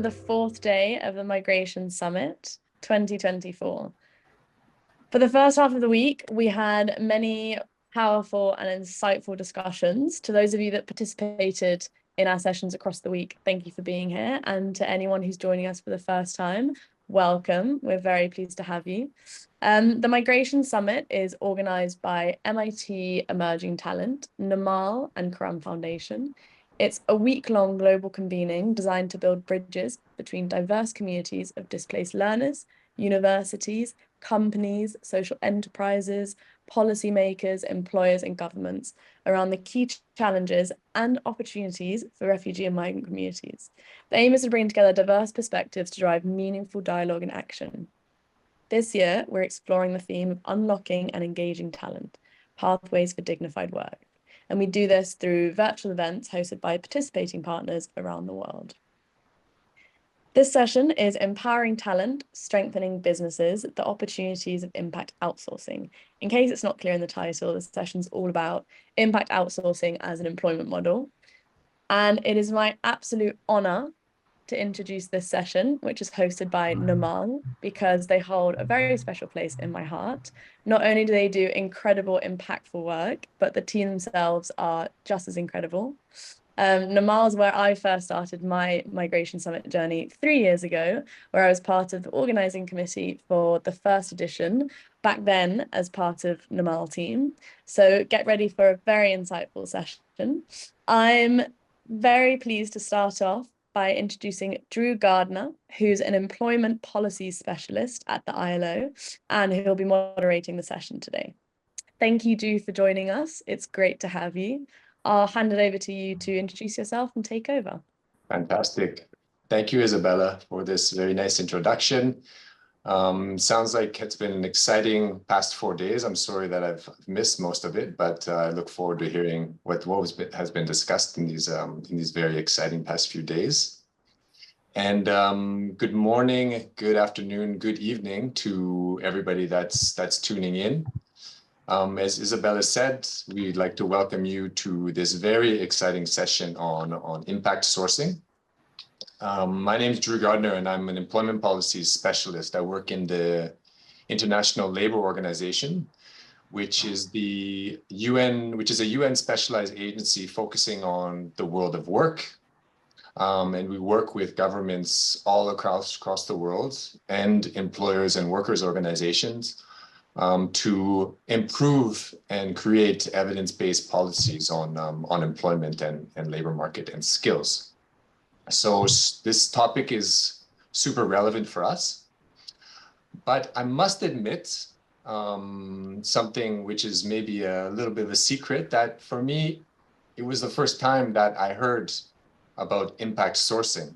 to the fourth day of the Migration Summit 2024. For the first half of the week, we had many powerful and insightful discussions. To those of you that participated in our sessions across the week, thank you for being here. And to anyone who's joining us for the first time, welcome. We're very pleased to have you. The Migration Summit is organized by MIT Emerging Talent, Na'amal and Foundation. It's a week-long global convening designed to build bridges between diverse communities of displaced learners, universities, companies, social enterprises, policymakers, employers, and governments around the key challenges and opportunities for refugee and migrant communities. The aim is to bring together diverse perspectives to drive meaningful dialogue and action. This year, we're exploring the theme of unlocking and engaging talent, pathways for dignified work. And we do this through virtual events hosted by participating partners around the world. This session is Empowering Talent, Strengthening Businesses, the Opportunities of Impact Outsourcing. In case it's not clear in the title, this session's all about impact outsourcing as an employment model. And it is my absolute honor to introduce this session, which is hosted by Na'amal, because they hold a very special place in my heart. Not only do they do incredible, impactful work, but the team themselves are just as incredible. Na'amal is where I first started my Migration Summit journey 3 years ago, where I was part of the organizing committee for the first edition, back then as part of Na'amal team. So get ready for a very insightful session. I'm very pleased to start off by introducing Drew Gardner, who's an employment policy specialist at the ILO, and who'll be moderating the session today. Thank you, Drew, for joining us. It's great to have you. I'll hand it over to you to introduce yourself and take over. Fantastic. Thank you, Isabella, for this very nice introduction. Sounds like it's been an exciting past 4 days. I'm sorry that I've missed most of it, but I look forward to hearing what has been discussed in these very exciting past few days. And good morning, good afternoon, good evening to everybody that's tuning in. As Isabella said, we'd like to welcome you to this very exciting session on impact sourcing. My name is Drew Gardner, and I'm an employment policies specialist. I work in the International Labour Organization, which is a UN specialized agency focusing on the world of work. And we work with governments all across the world and employers and workers organizations to improve and create evidence-based policies on employment and labor market and skills. So this topic is super relevant for us, but I must admit something which is maybe a little bit of a secret, that for me, it was the first time that I heard about impact sourcing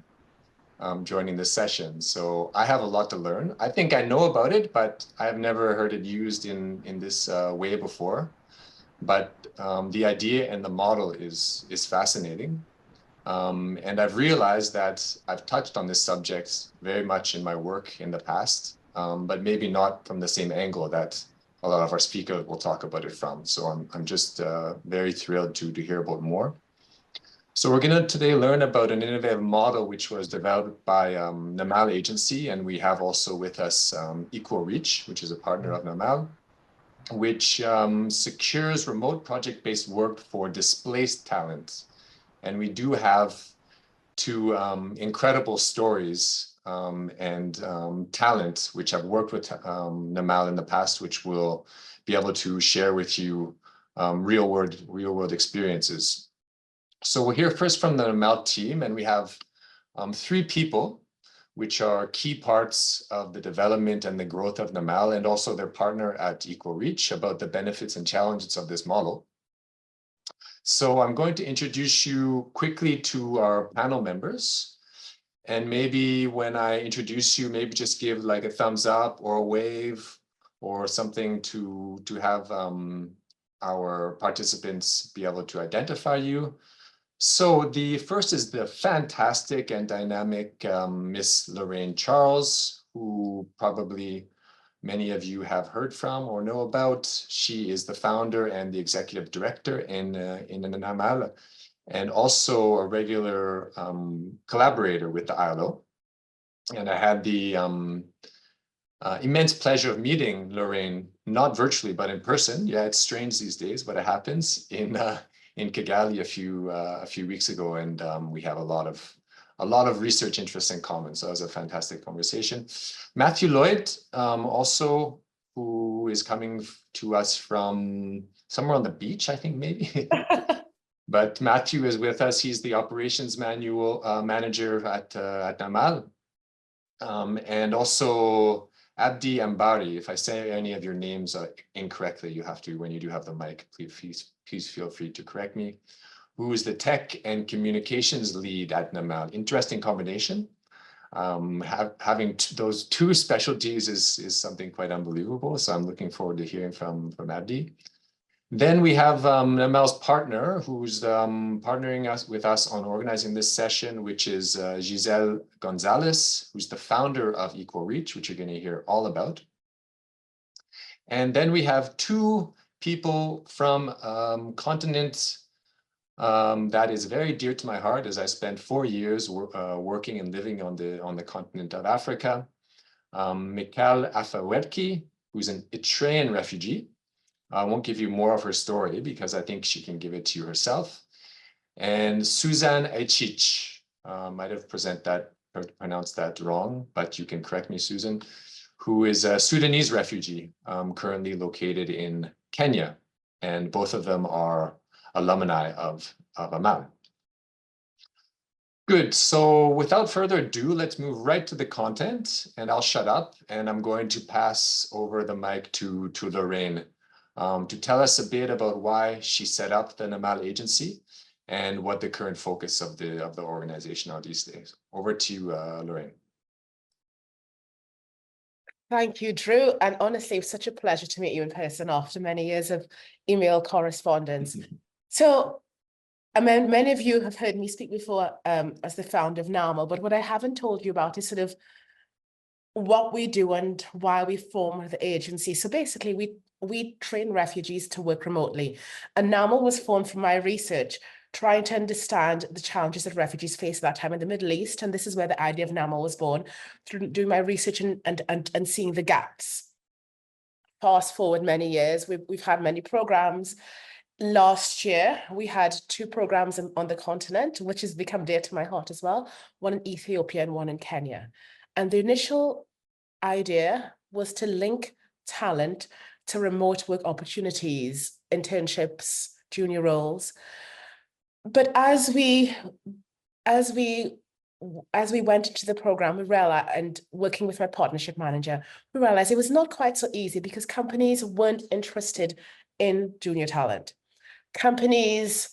joining the session. So I have a lot to learn. I think I know about it, but I have never heard it used in this way before. But the idea and the model is fascinating. And I've realized that I've touched on this subject very much in my work in the past, but maybe not from the same angle that a lot of our speakers will talk about it from. So I'm just very thrilled to hear about more. So we're going to today learn about an innovative model which was developed by Na'amal Agency, and we have also with us EqualReach, which is a partner of Na'amal, which secures remote project-based work for displaced talent. And we do have two incredible stories and talent, which I've worked with Na'amal in the past, which we'll be able to share with you real world experiences. So we'll hear first from the Na'amal team, and we have 3 people, which are key parts of the development and the growth of Na'amal, and also their partner at EqualReach, about the benefits and challenges of this model. So I'm going to introduce you quickly to our panel members. And maybe when I introduce you, maybe just give like a thumbs up or a wave or something to have our participants be able to identify you. So the first is the fantastic and dynamic Miss Lorraine Charles, who probably many of you have heard from or know about. She is the founder and the executive director in Na'amal, and also a regular collaborator with the ILO. And I had the immense pleasure of meeting Lorraine, not virtually, but in person. Yeah, it's strange these days, but it happens in Kigali a few weeks ago, and we have a lot of research interests in common. So it was a fantastic conversation. Matthew Lloyd, also, who is coming to us from somewhere on the beach, I think maybe. But Matthew is with us. He's the operations manager at Na'amal. And also Abdi Ambari. If I say any of your names incorrectly, you have to, when you do have the mic, please feel free to correct me. Who is the tech and communications lead at Na'amal? Interesting combination. Having those two specialties is something quite unbelievable. So I'm looking forward to hearing from Abdi. Then we have Na'amal's partner, who's partnering with us on organizing this session, which is Giselle Gonzalez, who's the founder of EqualReach, which you're going to hear all about. And then we have two people from continent that is very dear to my heart, as I spent 4 years working and living on the continent of Africa. Mikal Afewerki, who's an Eritrean refugee. I won't give you more of her story because I think she can give it to you herself. And Suzanne Aichich, might have pronounced that wrong, but you can correct me, Susan, who is a Sudanese refugee currently located in Kenya. And both of them are alumni of Na'amal. Good, so without further ado, let's move right to the content, and I'll shut up, and I'm going to pass over the mic to Lorraine to tell us a bit about why she set up the Na'amal Agency and what the current focus of the organization are these days. Over to you, Lorraine. Thank you, Drew. And honestly, it was such a pleasure to meet you in person after many years of email correspondence. So, I mean, many of you have heard me speak before as the founder of Na'amal, but what I haven't told you about is sort of what we do and why we formed the agency. So basically, we train refugees to work remotely. And Na'amal was formed from my research, trying to understand the challenges that refugees face at that time in the Middle East. And this is where the idea of Na'amal was born, through doing my research and seeing the gaps. Fast forward many years, we've had many programs. Last year, we had 2 programs on the continent, which has become dear to my heart as well, one in Ethiopia and one in Kenya. And the initial idea was to link talent to remote work opportunities, internships, junior roles. But as we went into the program, we realized, and working with my partnership manager, we realized it was not quite so easy because companies weren't interested in junior talent. Companies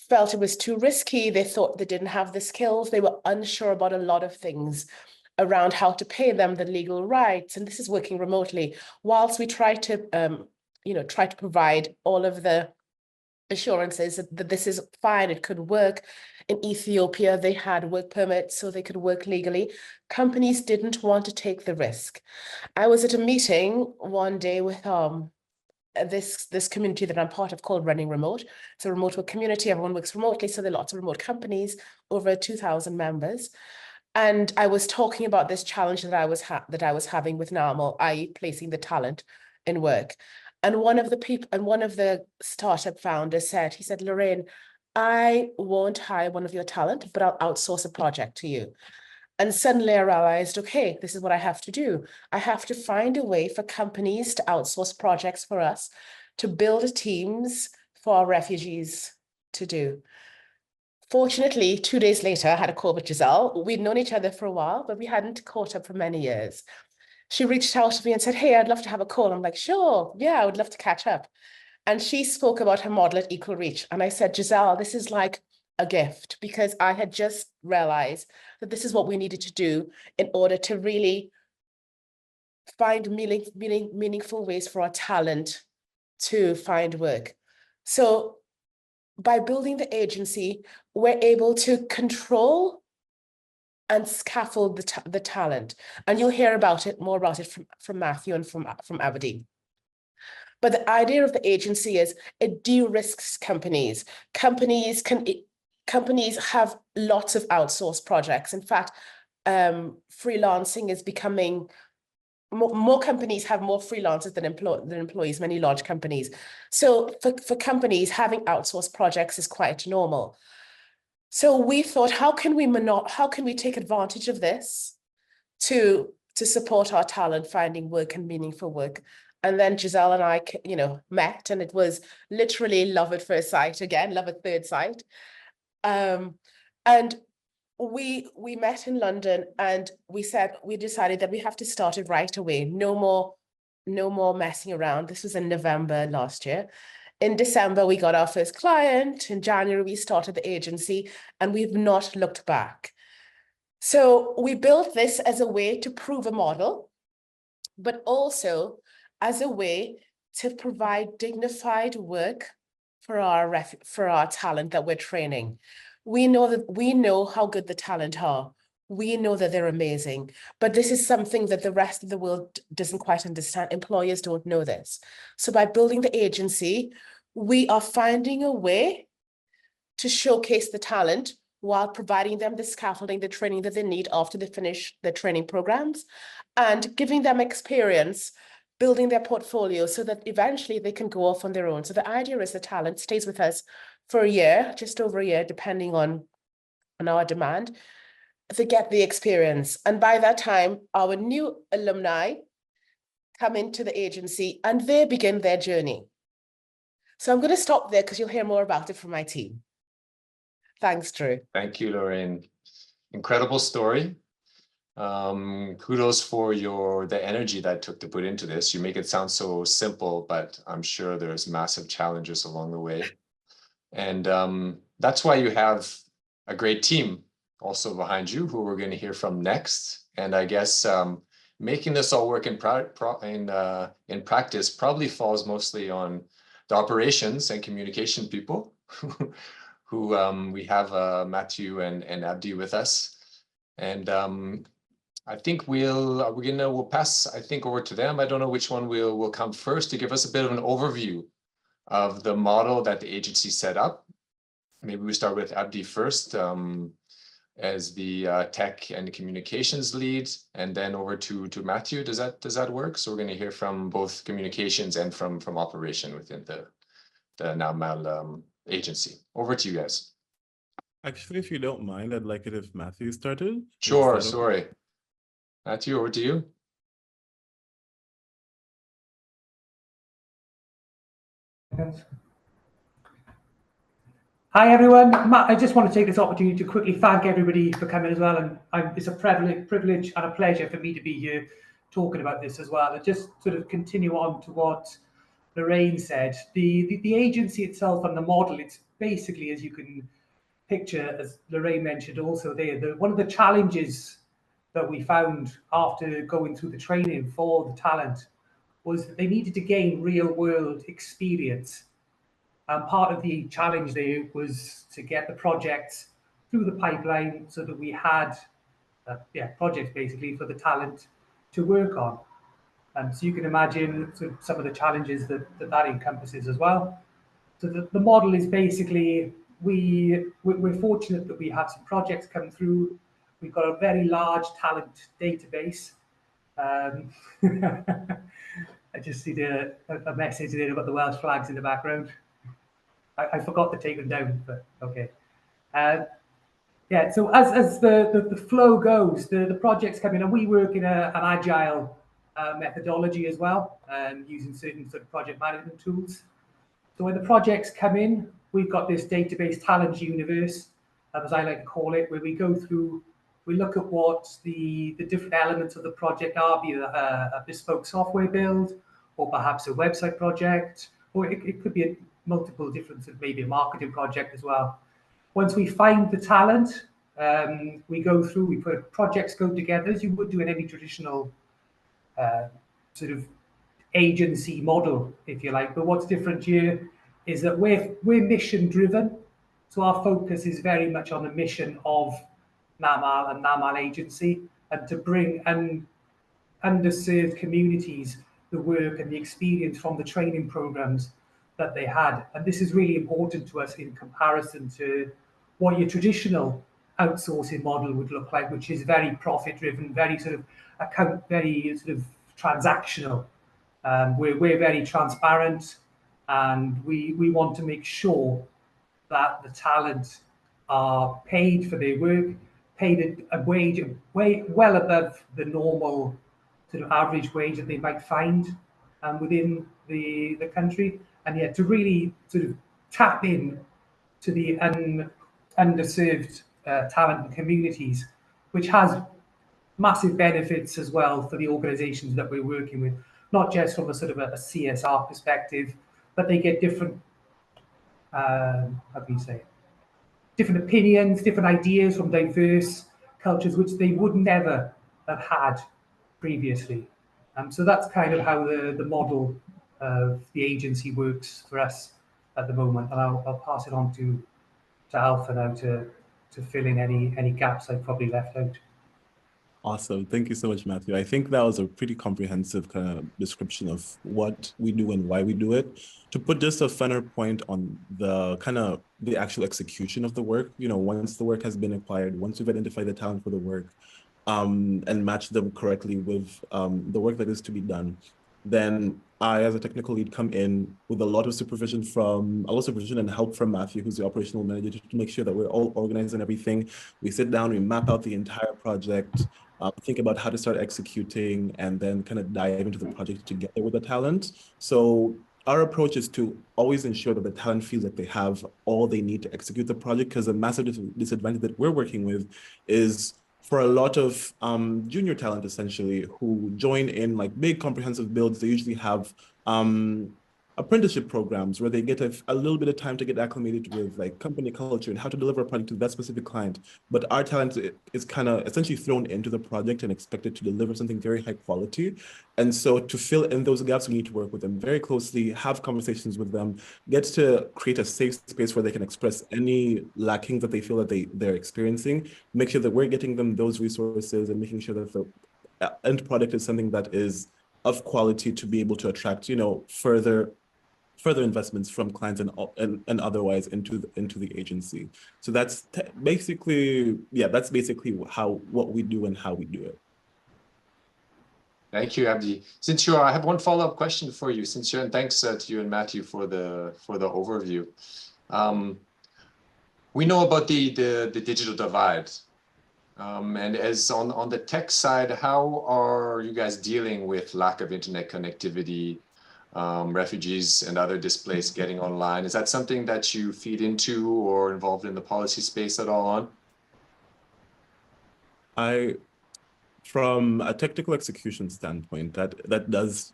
felt it was too risky. They thought they didn't have the skills. They were unsure about a lot of things around how to pay them, the legal rights, and this is working remotely. Whilst we try to, try to provide all of the assurances that this is fine, it could work. In Ethiopia, they had work permits so they could work legally. Companies didn't want to take the risk. I was at a meeting one day with this community that I'm part of called Running Remote. It's a remote work community. Everyone works remotely, so there are lots of remote companies, over 2,000 members. And I was talking about this challenge that I was having with Na'amal, i.e., placing the talent in work. And one of the startup founders said, he said, Lorraine, I won't hire one of your talent, but I'll outsource a project to you. And suddenly I realized, okay, this is what I have to do. I have to find a way for companies to outsource projects for us, to build teams for our refugees to do. Fortunately, 2 days later, I had a call with Giselle. We'd known each other for a while, but we hadn't caught up for many years. She reached out to me and said, hey, I'd love to have a call. I'm like, sure, yeah, I would love to catch up. And she spoke about her model at EqualReach. And I said, Giselle, this is like a gift, because I had just realized that this is what we needed to do in order to really find meaningful ways for our talent to find work. So by building the agency, we're able to control and scaffold the talent. And you'll hear more about it from Matthew and from Abdi. But the idea of the agency is it de-risks companies. Companies have lots of outsourced projects. In fact, freelancing is becoming, more companies have more freelancers than employees, many large companies. So for companies, having outsourced projects is quite normal. So we thought, how can we take advantage of this to support our talent finding work and meaningful work? And then Giselle and I, met, and it was literally love at first sight, again, love at third sight. And we met in London, and we decided that we have to start it right away. No more messing around. This was in November last year. In December, we got our first client. In January, we started the agency, and we've not looked back. So we built this as a way to prove a model, but also as a way to provide dignified work for our talent that we're training. We know how good the talent are. We know that they're amazing, but this is something that the rest of the world doesn't quite understand. Employers don't know this. So by building the agency, we are finding a way to showcase the talent while providing them the scaffolding, the training that they need after they finish their training programs, and giving them experience, building their portfolio so that eventually they can go off on their own. So the idea is the talent stays with us for a year, just over a year, depending on our demand, to get the experience. And by that time, our new alumni come into the agency and they begin their journey. So I'm going to stop there because you'll hear more about it from my team. Thanks, Drew. Thank you, Lorraine. Incredible story. Kudos for the energy that took to put into this. You make it sound so simple, but I'm sure there's massive challenges along the way. And that's why you have a great team also behind you, who we're going to hear from next. And I guess making this all work in practice probably falls mostly on the operations and communication people who we have Matthew and Abdi with us. And I think we'll pass, I think, over to them. I don't know which one will come first to give us a bit of an overview of the model that the agency set up. Maybe we start with Abdi first as the tech and communications lead, and then over to Matthew. Does that work? So we're going to hear from both communications and from operation within the Na'amal Agency. Over to you guys. Actually, if you don't mind, I'd like it if Matthew started. Sure, sorry. Matthew, over to you. Hi everyone, I just want to take this opportunity to quickly thank everybody for coming as well, and it's a privilege and a pleasure for me to be here talking about this as well. And just sort of continue on to what Lorraine said, the agency itself and the model, it's basically, as you can picture, as Lorraine mentioned also there, one of the challenges that we found after going through the training for the talent was that they needed to gain real world experience. And part of the challenge there was to get the projects through the pipeline so that we had projects basically for the talent to work on. And so you can imagine some of the challenges that encompasses as well. So the model is basically, we're fortunate that we have some projects come through. We've got a very large talent database. I just see a message there about the Welsh flags in the background. I forgot to take them down, but okay. So as the flow goes, the projects come in, and we work in an agile methodology as well, using certain sort of project management tools. So when the projects come in, we've got this database talent universe, as I like to call it, where we go through, we look at what the different elements of the project are, be it a bespoke software build, or perhaps a website project, or it could be multiple different, maybe a marketing project as well. Once we find the talent, we go through, we put projects go together as you would do in any traditional sort of agency model, if you like. But what's different here is that we're mission driven. So our focus is very much on the mission of Na'amal and Na'amal Agency, and to bring underserved communities the work and the experience from the training programs that they had. And this is really important to us in comparison to what your traditional outsourcing model would look like, which is very profit driven, very sort of very sort of transactional. We're very transparent, and we want to make sure that the talent are paid for their work, paid a wage way well above the normal sort of average wage that they might find within the country, and yet to really sort of tap in to the underserved talent and communities, which has massive benefits as well for the organizations that we're working with, not just from a sort of a CSR perspective, but they get different, how can you say it? Different opinions, different ideas from diverse cultures, which they would never have had previously. So that's kind of how the model of the agency works for us at the moment. And I'll pass it on to Alpha now to fill in any gaps I probably left out. Awesome. Thank you so much, Matthew. I think that was a pretty comprehensive kind of description of what we do and why we do it. To put just a finer point on the kind of the actual execution of the work, you know, once the work has been acquired, once we've identified the talent for the work, and matched them correctly with the work that is to be done, then I, as a technical lead, come in with a lot of supervision and help from Matthew, who's the operational manager, to make sure that we're all organized and everything. We sit down, we map out the entire project, think about how to start executing, and then kind of dive into the project together with the talent. So our approach is to always ensure that the talent feels like they have all they need to execute the project, because a massive disadvantage that we're working with is for a lot of junior talent, essentially, who join in like big comprehensive builds. They usually have apprenticeship programs where they get a little bit of time to get acclimated with like company culture and how to deliver a product to that specific client. But our talent is kind of essentially thrown into the project and expected to deliver something very high quality. And so to fill in those gaps, we need to work with them very closely, have conversations with them, get to create a safe space where they can express any lackings that they feel that they're experiencing, make sure that we're getting them those resources and making sure that the end product is something that is of quality to be able to attract, you know, further investments from clients and otherwise into the agency. So that's basically what we do and how we do it. Thank you, Abdi. I have one follow-up question for you. And thanks to you and Matthew for the overview. We know about the digital divide. And as on the tech side, how are you guys dealing with lack of internet connectivity, refugees and other displaced getting online? Is that something that you feed into or involved in the policy space at all on? From a technical execution standpoint, that does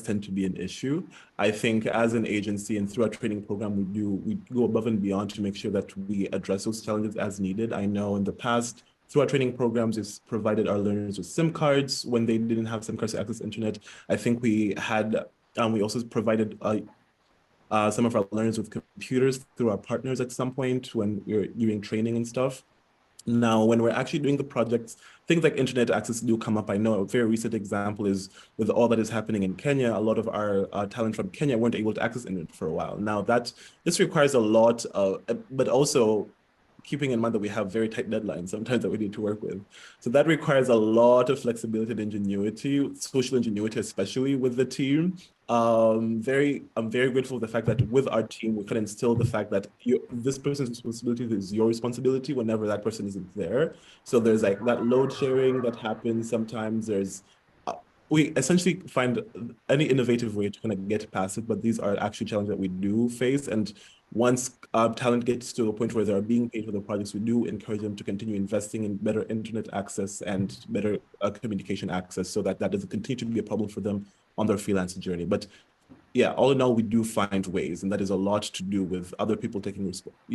tend to be an issue. I think as an agency and through our training program, we go above and beyond to make sure that we address those challenges as needed. I know in the past, through our training programs, we've provided our learners with SIM cards when they didn't have SIM cards to access internet. I think we also provided some of our learners with computers through our partners at some point when we were doing training and stuff. Now, when we're actually doing the projects, things like internet access do come up. I know a very recent example is with all that is happening in Kenya, a lot of our talent from Kenya weren't able to access internet for a while. Now, this requires a lot of, but also keeping in mind that we have very tight deadlines sometimes that we need to work with. So that requires a lot of flexibility and ingenuity, social ingenuity, especially with the team. I'm very grateful for the fact that with our team, we can instill the fact that this person's responsibility is your responsibility whenever that person isn't there. So there's like that load sharing that happens. Sometimes we essentially find any innovative way to kind of get past it, but these are actually challenges that we do face. And once talent gets to a point where they're being paid for the projects, we do encourage them to continue investing in better internet access and better communication access so that doesn't continue to be a problem for them on their freelance journey. But yeah, all in all, we do find ways, and that is a lot to do with other people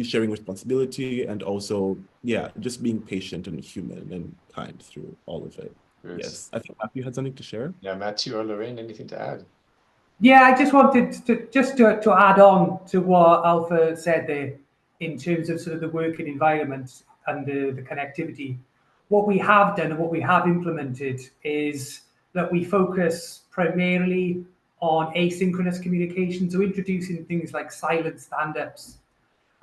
sharing responsibility, and also, yeah, just being patient and human and kind through all of it. Good. Yes, I think Matthew had something to share. Yeah, Matthew or Lorraine, anything to add? Yeah, I just wanted to add on to what Alpha said there in terms of sort of the working environment and the connectivity. What we have done and what we have implemented is that we focus primarily on asynchronous communication, so introducing things like silent stand-ups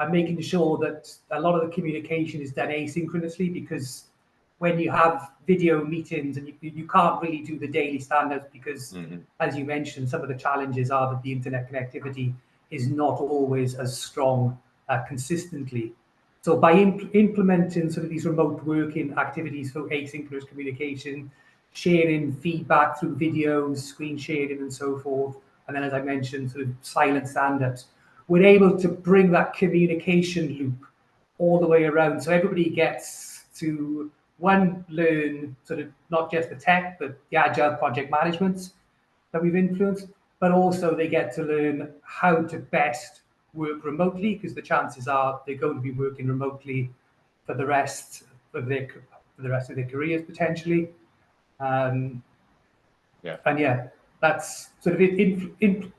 and making sure that a lot of the communication is done asynchronously, because when you have video meetings and you can't really do the daily stand-ups because, as you mentioned, some of the challenges are that the internet connectivity is not always as strong consistently. So by implementing sort of these remote working activities for asynchronous communication, sharing feedback through videos, screen sharing and so forth, and then, as I mentioned, sort of silent stand-ups, we're able to bring that communication loop all the way around. So everybody gets to, one, learn sort of not just the tech, but the agile project management that we've influenced, but also they get to learn how to best work remotely, because the chances are they're going to be working remotely for the rest of their careers potentially. And yeah, that's sort of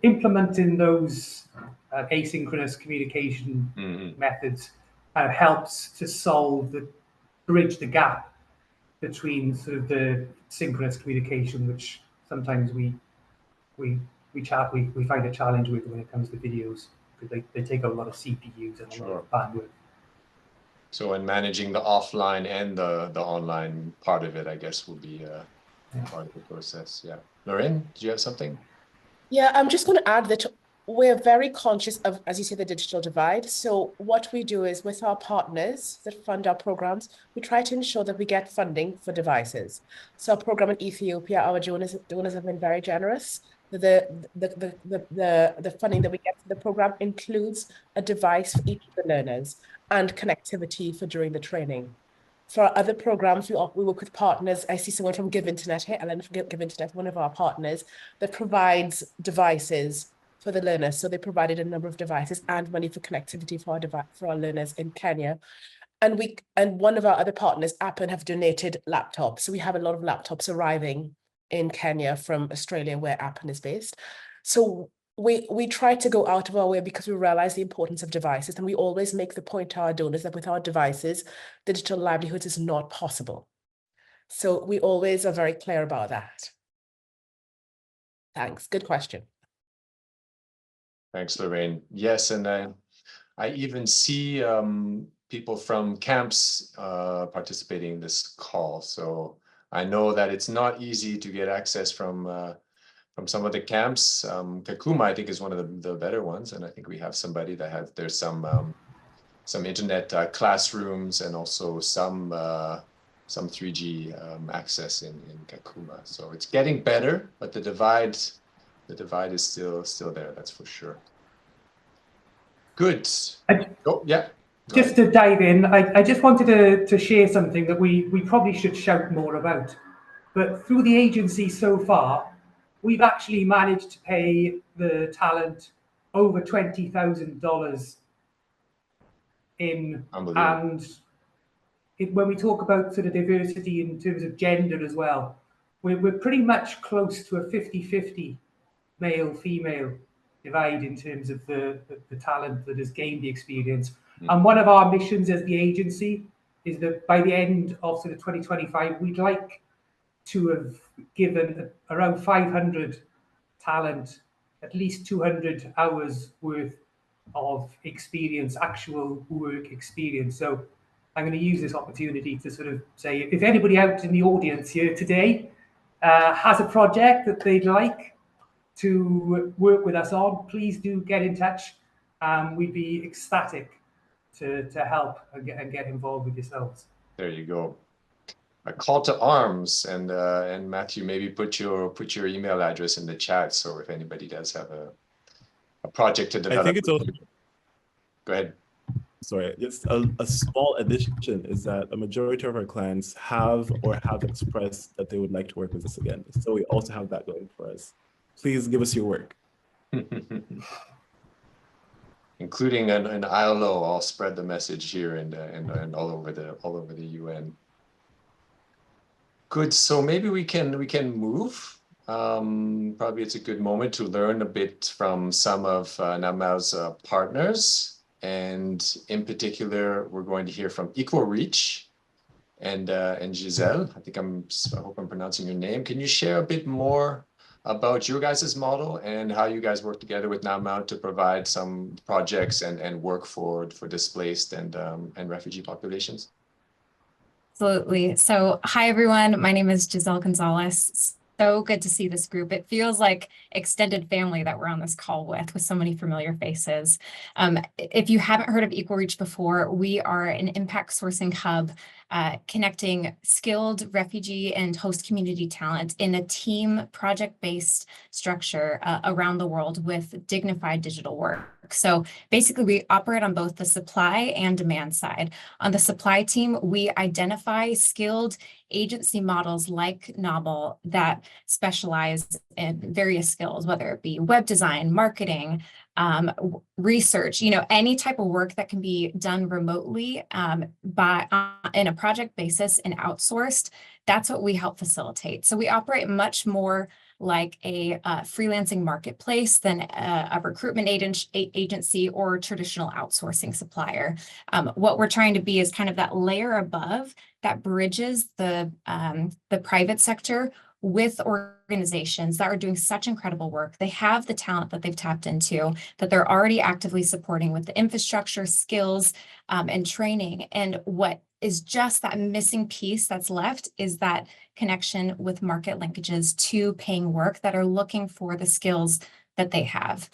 implementing those asynchronous communication methods helps to bridge the gap between sort of the synchronous communication, which sometimes we find a challenge with when it comes to videos, because they take a lot of CPUs and a lot of bandwidth. So in managing the offline and the online part of it, I guess, will be part of the process. Yeah. Lorraine, do you have something? Yeah, I'm just going to add that we're very conscious of, as you say, the digital divide. So what we do is, with our partners that fund our programs, we try to ensure that we get funding for devices. So our program in Ethiopia, our donors have been very generous. The funding that we get for the program includes a device for each of the learners and connectivity for during the training. For our other programs, we work with partners. I see someone from Give Internet here, Ellen from Give Internet, one of our partners, that provides devices for the learners. So they provided a number of devices and money for connectivity for our learners in Kenya. And one of our other partners, Appen, have donated laptops. So we have a lot of laptops arriving in Kenya from Australia, where Appen is based. So we try to go out of our way because we realize the importance of devices, and we always make the point to our donors that without devices, digital livelihoods is not possible. So we always are very clear about that. Thanks. Good question. Thanks, Lorraine. Yes, and I even see people from camps participating in this call. So I know that it's not easy to get access from some of the camps. Kakuma, I think, is one of the better ones, and I think we have somebody that has. There's some internet classrooms and also some 3G access in Kakuma. So it's getting better, but the divide is still there. That's for sure. Good. Yeah. Just to dive in, I just wanted to share something that we probably should shout more about. But through the agency so far, we've actually managed to pay the talent over $20,000 in, and when we talk about sort of diversity in terms of gender as well, we're pretty much close to a 50-50 male-female divide in terms of the talent that has gained the experience. And one of our missions as the agency is that by the end of sort of 2025, we'd like to have given around 500 talent at least 200 hours worth of experience, actual work experience. So I'm going to use this opportunity to sort of say, if anybody out in the audience here today has a project that they'd like to work with us on, please do get in touch. We'd be ecstatic to help and get involved with yourselves. There you go. A call to arms, and Matthew, maybe put your email address in the chat, so if anybody does have a project to develop. I think it's also. Go ahead. Sorry, just a small addition is that a majority of our clients have expressed that they would like to work with us again. So we also have that going for us. Please give us your work. Including an ILO. I'll spread the message here and all over the UN. Good. So maybe we can move. Probably it's a good moment to learn a bit from some of Na'amal's partners. And in particular, we're going to hear from EqualReach and Giselle. I hope I'm pronouncing your name. Can you share a bit more about your guys' model and how you guys work together with Na'amal to provide some projects and work for displaced and refugee populations? Absolutely. So, hi everyone. My name is Giselle Gonzalez. So good to see this group. It feels like extended family that we're on this call with so many familiar faces. If you haven't heard of EqualReach before, we are an impact sourcing hub connecting skilled refugee and host community talent in a team project-based structure around the world with dignified digital work. So basically, we operate on both the supply and demand side. On the supply team, we identify skilled agency models like Na'amal that specialize in various skills, whether it be web design, marketing, research, any type of work that can be done remotely in a project basis and outsourced. That's what we help facilitate. So we operate much more like a freelancing marketplace than a recruitment agency or traditional outsourcing supplier. What we're trying to be is kind of that layer above that bridges the private sector with organizations that are doing such incredible work. They have the talent that they've tapped into, that they're already actively supporting with the infrastructure, skills, and training. And what is just that missing piece that's left is that connection with market linkages to paying work that are looking for the skills that they have.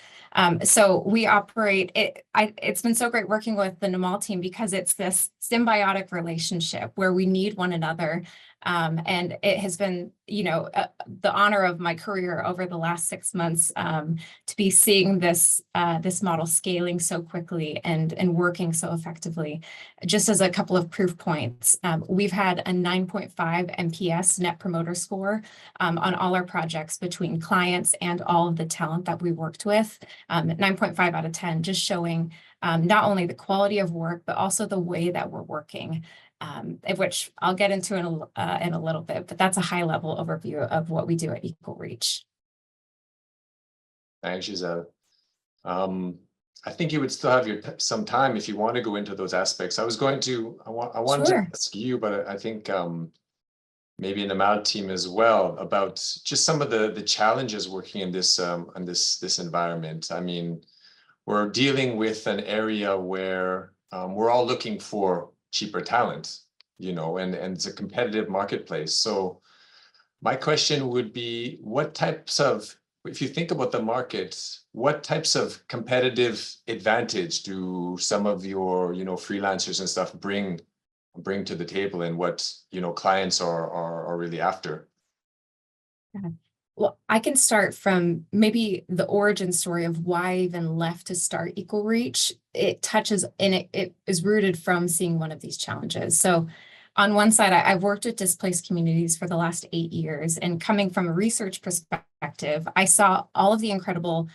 So we operate, it's been so great working with the Na'amal team because it's this symbiotic relationship where we need one another. And it has been, the honor of my career over the last 6 months to be seeing this model scaling so quickly and working so effectively. Just as a couple of proof points, we've had a 9.5 NPS Net Promoter Score on all our projects between clients and all of the talent that we worked with. 9.5 out of 10, just showing not only the quality of work, but also the way that we're working. Which I'll get into in a little bit, but that's a high-level overview of what we do at EqualReach. Thanks, Giselle. I think you would still have some time if you want to go into those aspects. I wanted Sure. to ask you, but I think maybe in the Na'amal team as well, about just some of the challenges working in this environment. I mean, we're dealing with an area where we're all looking for cheaper talent, and it's a competitive marketplace. So my question would be, if you think about the market, what types of competitive advantage do some of your, freelancers and stuff bring to the table, and what, clients are really after? Well, I can start from maybe the origin story of why I even left to start EqualReach. It touches and it is rooted from seeing one of these challenges. So on one side, I've worked with displaced communities for the last 8 years, and coming from a research perspective, I saw all of the incredible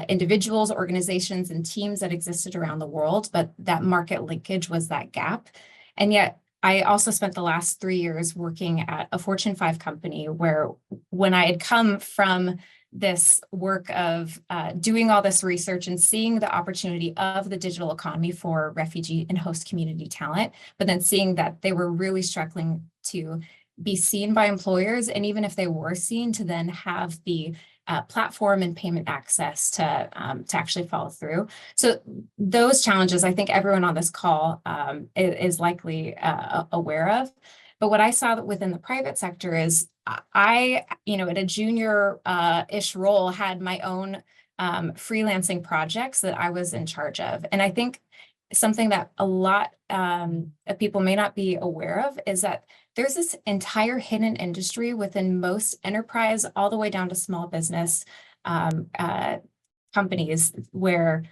individuals, organizations, and teams that existed around the world, but that market linkage was that gap. And yet, I also spent the last 3 years working at a Fortune 5 company where, when I had come from this work of doing all this research and seeing the opportunity of the digital economy for refugee and host community talent, but then seeing that they were really struggling to be seen by employers, and even if they were seen, to then have the platform and payment access to actually follow through. So those challenges, I think everyone on this call is likely aware of. But what I saw within the private sector is I, at a junior-ish role, had my own freelancing projects that I was in charge of. And I think something that a lot of people may not be aware of is that there's this entire hidden industry within most enterprise, all the way down to small business companies, where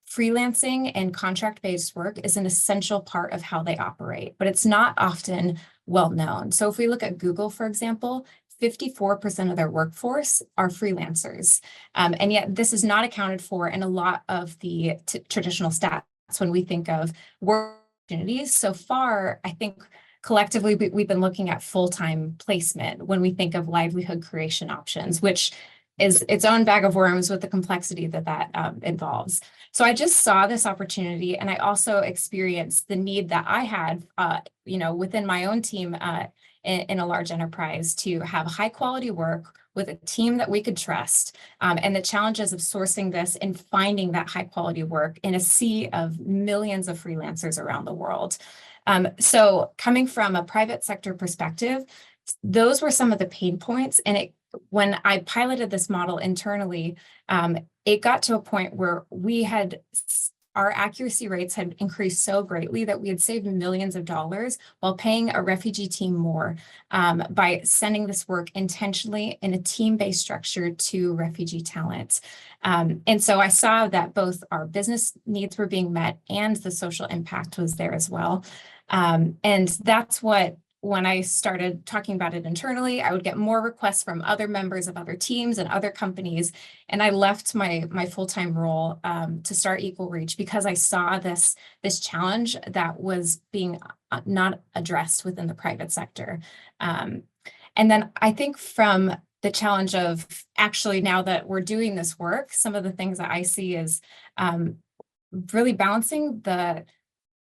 freelancing and contract-based work is an essential part of how they operate, but it's not often well known. So if we look at Google, for example, 54% of their workforce are freelancers. And yet this is not accounted for in a lot of the traditional stats when we think of work opportunities. So far, I think collectively, we've been looking at full-time placement when we think of livelihood creation options, which is its own bag of worms with the complexity that involves. So I just saw this opportunity, and I also experienced the need that I had, within my own team in a large enterprise to have high quality work with a team that we could trust, and the challenges of sourcing this and finding that high quality work in a sea of millions of freelancers around the world. So coming from a private sector perspective, those were some of the pain points. And when I piloted this model internally, it got to a point where our accuracy rates had increased so greatly that we had saved millions of dollars while paying a refugee team more by sending this work intentionally in a team-based structure to refugee talent. And so I saw that both our business needs were being met and the social impact was there as well. And that's what, when I started talking about it internally, I would get more requests from other members of other teams and other companies. And I left my full-time role to start EqualReach because I saw this challenge that was being not addressed within the private sector. And then I think from the challenge of actually, now that we're doing this work, some of the things that I see is really balancing the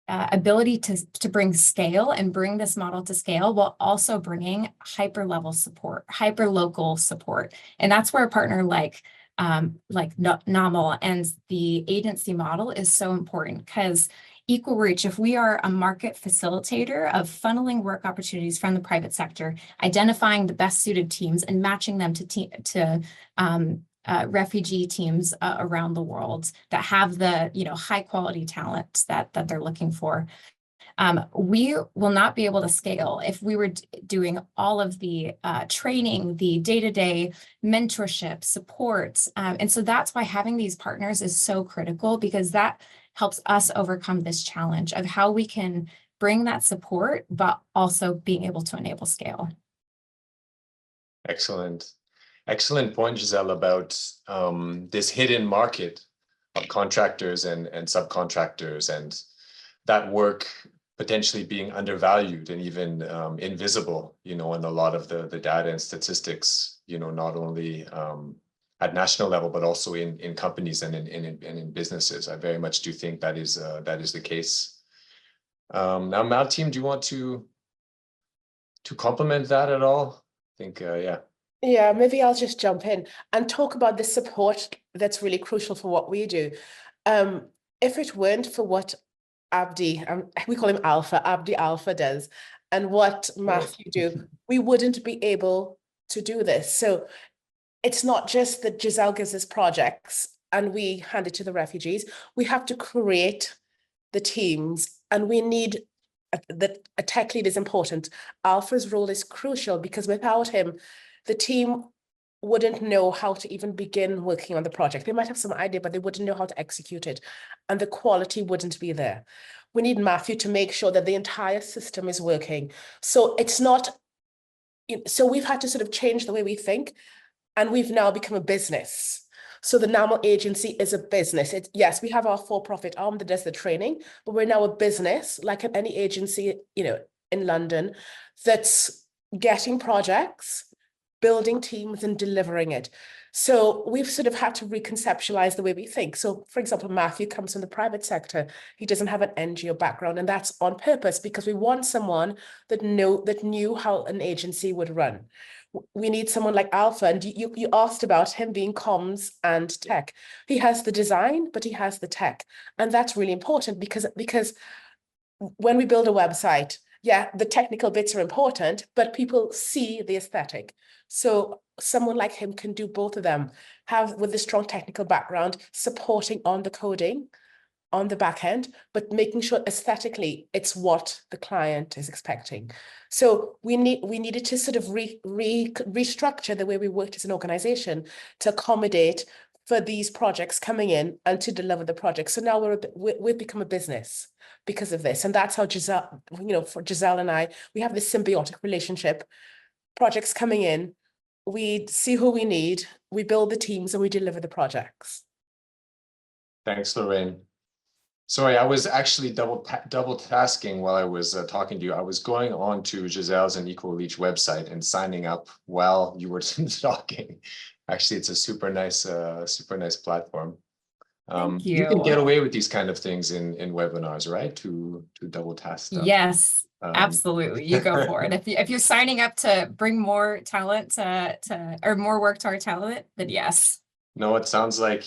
ability to bring scale and bring this model to scale while also bringing hyper-level support, hyper-local support. And that's where a partner like Na'amal and the agency model is so important, because EqualReach, if we are a market facilitator of funneling work opportunities from the private sector, identifying the best suited teams and matching them to refugee teams around the world that have the high quality talent that they're looking for. We will not be able to scale if we were doing all of the training, the day-to-day mentorship, support. And so that's why having these partners is so critical, because that helps us overcome this challenge of how we can bring that support, but also being able to enable scale. Excellent. Excellent point, Giselle, about this hidden market of contractors and subcontractors, and that work potentially being undervalued and even invisible, in a lot of the data and statistics, not only at national level, but also in companies and in businesses. I very much do think that is the case. Now, Mal team, do you want to complement that at all? I think, yeah. Yeah, maybe I'll just jump in and talk about the support that's really crucial for what we do. If it weren't for what Abdi, we call him Alpha, Abdi Alpha does, and what Matthew do, we wouldn't be able to do this. So it's not just that Giselle gives us projects and we hand it to the refugees. We have to create the teams, and we need a tech lead is important. Alpha's role is crucial, because without him, the team wouldn't know how to even begin working on the project. They might have some idea, but they wouldn't know how to execute it, and the quality wouldn't be there. We need Matthew to make sure that the entire system is working. So it's not, so we've had to sort of change the way we think, and we've now become a business. So the Na'amal Agency is a business. Yes, we have our for-profit arm that does the training, but we're now a business, like any agency, in London, that's getting projects, building teams, and delivering it. So we've sort of had to reconceptualize the way we think. So, for example, Matthew comes from the private sector. He doesn't have an NGO background, and that's on purpose, because we want someone that knew how an agency would run. We need someone like Alpha, and you asked about him being comms and tech. He has the design, but he has the tech, and that's really important, because when we build a website, yeah, the technical bits are important, but people see the aesthetic. So someone like him can do both of them, with a strong technical background, supporting on the coding, on the back end, but making sure aesthetically it's what the client is expecting. So we needed to sort of restructure the way we worked as an organization to accommodate for these projects coming in and to deliver the project. So now we've become a business because of this. And that's how Giselle, for Giselle and I, we have this symbiotic relationship. Projects coming in, we see who we need, we build the teams, and we deliver the projects. Thanks, Lorraine. Sorry, I was actually double tasking while I was talking to you. I was going on to Giselle's and EqualReach website and signing up while you were talking. Actually, it's a super nice platform. Thank you. You can get away with these kind of things in webinars, right? To double task stuff. Yes. Absolutely, you go for it. If you're signing up to bring more talent or more work to our talent, then yes. No, it sounds like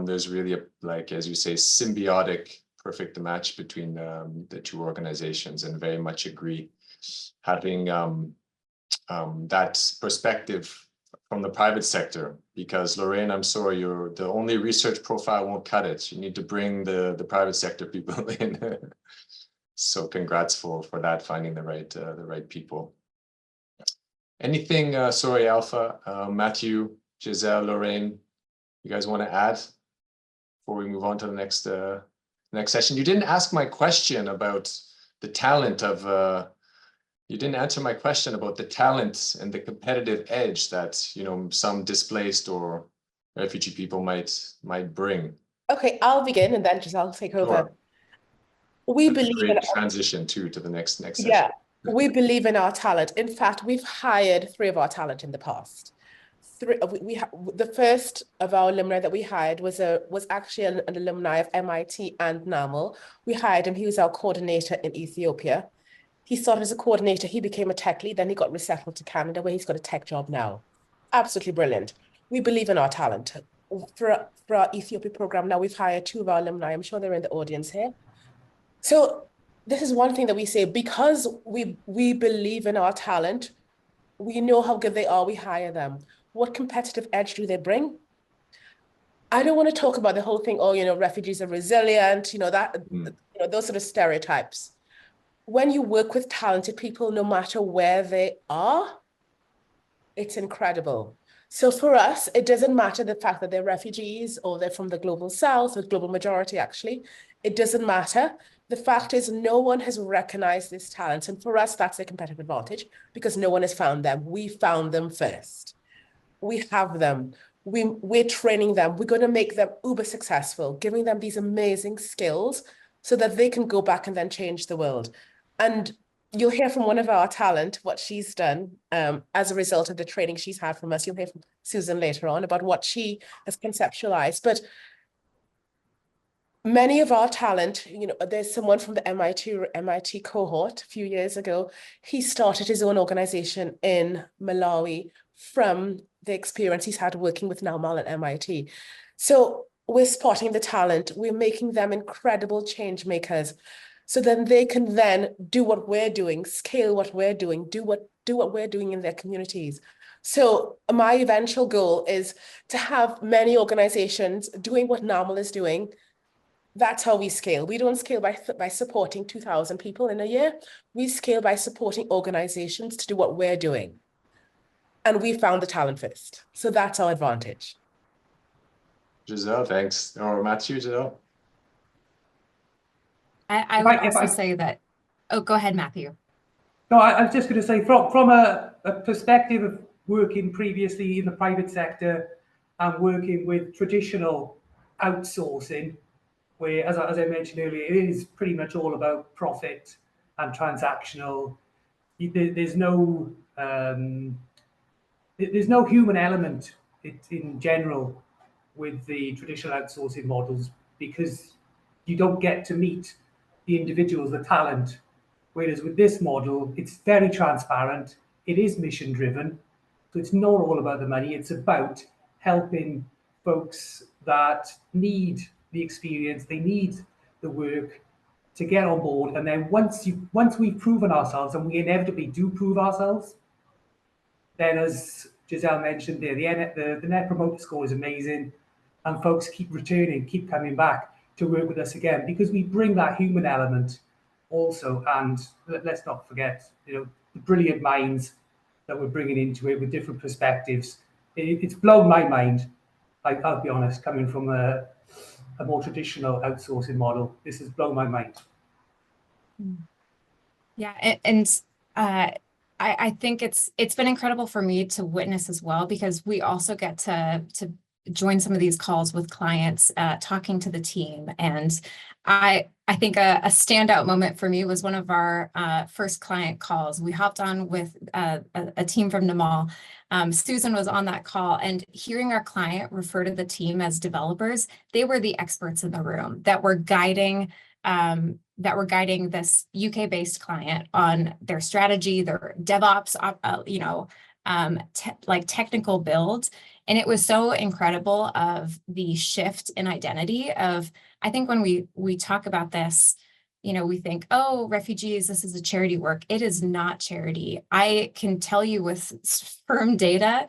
there's really like, as you say, symbiotic, perfect match between the two organizations, and very much agree. Having that perspective from the private sector, because Lorraine, I'm sorry, the only research profile won't cut it. You need to bring the private sector people in. So congrats for that, finding the right people. Anything, sorry, Alpha, Matthew, Giselle, Lorraine, you guys want to add before we move on to the next session? You didn't ask my question about the talent of, you didn't answer my question about the talent and the competitive edge that, you know, some displaced or refugee people might bring. Okay, I'll begin and then just I'll take over. Sure. We That's a believe great in transition to the next session. Yeah, we believe in our talent. In fact, we've hired 3 of our talent in the past. The first of our alumni that we hired was actually an alumni of MIT and Na'amal. We hired him. He was our coordinator in Ethiopia. He started as a coordinator. He became a tech lead. Then he got resettled to Canada, where he's got a tech job now. Absolutely brilliant. We believe in our talent. For our Ethiopia program now, we've hired 2 of our alumni. I'm sure they're in the audience here. So this is one thing that we say, because we believe in our talent, we know how good they are, we hire them. What competitive edge do they bring? I don't want to talk about the whole thing, oh, you know, refugees are resilient, you know, those sort of stereotypes. When you work with talented people, no matter where they are, it's incredible. So for us, it doesn't matter the fact that they're refugees or they're from the global south, or global majority actually, it doesn't matter. The fact is no one has recognized this talent. And for us, that's a competitive advantage because no one has found them. We found them first. We have them. We're training them. We're going to make them uber successful, giving them these amazing skills so that they can go back and then change the world. And you'll hear from one of our talent what she's done as a result of the training she's had from us. You'll hear from Susan later on about what she has conceptualized. But many of our talent, you know, there's someone from the MIT cohort a few years ago. He started his own organization in Malawi from the experience he's had working with Na'amal at MIT. So we're spotting the talent. We're making them incredible change makers. So then they can then do what we're doing, scale what we're doing, do what we're doing in their communities. So my eventual goal is to have many organizations doing what Na'amal is doing. That's how we scale. We don't scale by supporting 2,000 people in a year. We scale by supporting organizations to do what we're doing. And we found the talent first. So that's our advantage. Giselle, thanks. Or Matthew, Giselle? I would also say that, oh, go ahead, Matthew. No, I was just going to say from a perspective of working previously in the private sector and working with traditional outsourcing, where, as I mentioned earlier, it is pretty much all about profit and transactional. There's no human element in general with the traditional outsourcing models, because you don't get to meet the individuals, the talent. Whereas with this model, it's very transparent. It is mission driven. So it's not all about the money. It's about helping folks that need the experience, they need the work to get on board. And then once we've proven ourselves, and we inevitably do prove ourselves, then as Giselle mentioned there, the net promoter score is amazing, and folks keep returning, keep coming back to work with us again, because we bring that human element also. And let's not forget, you know, the brilliant minds that we're bringing into it with different perspectives. It's blown my mind. Like, I'll be honest, coming from a more traditional outsourcing model, this has blown my mind. Yeah, and I think it's been incredible for me to witness as well, because we also get to join some of these calls with clients, talking to the team. And I think a standout moment for me was one of our first client calls. We hopped on with a team from Na'amal. Susan was on that call, and hearing our client refer to the team as developers, they were the experts in the room that were guiding that were guiding this UK-based client on their strategy, their DevOps, like technical build. And it was so incredible of the shift in identity of, I think when we talk about this, we think, oh, refugees, this is a charity work. It is not charity. I can tell you with firm data,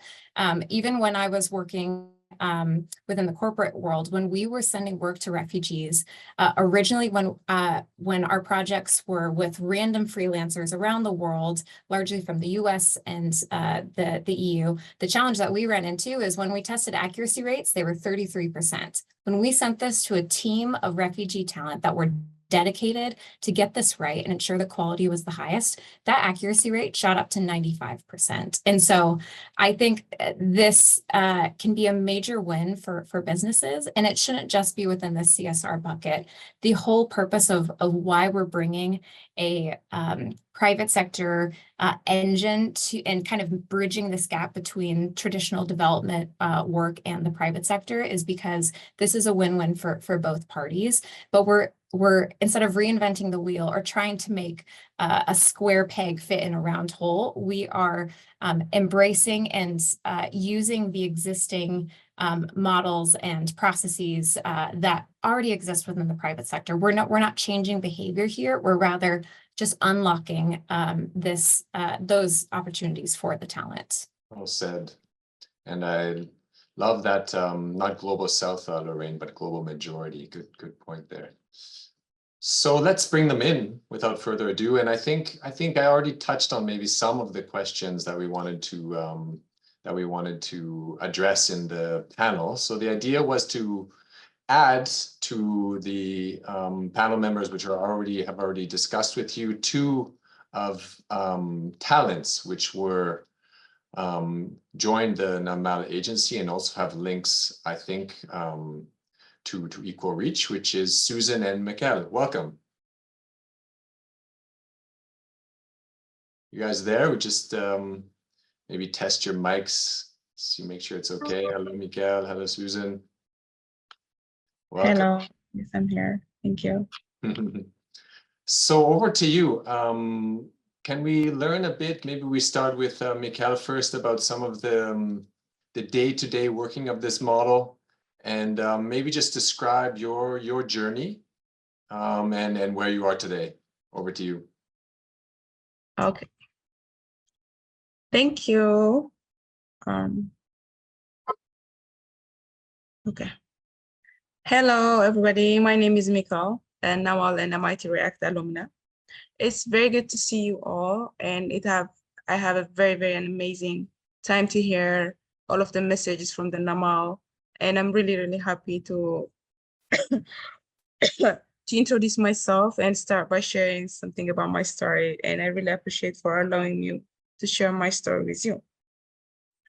even when I was working within the corporate world, when we were sending work to refugees, originally when our projects were with random freelancers around the world, largely from the US and the EU, the challenge that we ran into is when we tested accuracy rates, they were 33%. When we sent this to a team of refugee talent that were dedicated to get this right and ensure the quality was the highest, that accuracy rate shot up to 95%. And so I think this can be a major win for businesses, and it shouldn't just be within the CSR bucket. The whole purpose of why we're bringing a private sector engine to and kind of bridging this gap between traditional development work and the private sector is because this is a win-win for both parties. But we're instead of reinventing the wheel or trying to make a square peg fit in a round hole, we are embracing and using the existing models and processes that already exist within the private sector. We're not changing behavior here. We're rather just unlocking those opportunities for the talent. Well said. And I love that, not global south, Lorraine, but global majority. Good point there. So let's bring them in without further ado. And I think I already touched on maybe some of the questions that we wanted to address in the panel. So the idea was to add to the panel members, which have already discussed with you, two of talents which were joined the Na'amal Agency and also have links, I think, to EqualReach, which is Susan and Mikkel. Welcome. You guys there? We just maybe test your mics, see, make sure it's okay. Hello, Mikkel. Hello, Susan. Welcome. Hello. Yes, I'm here. Thank you. So over to you. Can we learn a bit? Maybe we start with Mikkel first about some of the day-to-day working of this model. And maybe just describe your journey and where you are today. Over to you. Okay. Thank you. Okay. Hello, everybody. My name is Mikkel, and Na'amal and MIT React alumna. It's very good to see you all, and I have a very, very amazing time to hear all of the messages from the Na'amal. And I'm really, really happy to introduce myself and start by sharing something about my story. And I really appreciate for allowing me to share my story with you.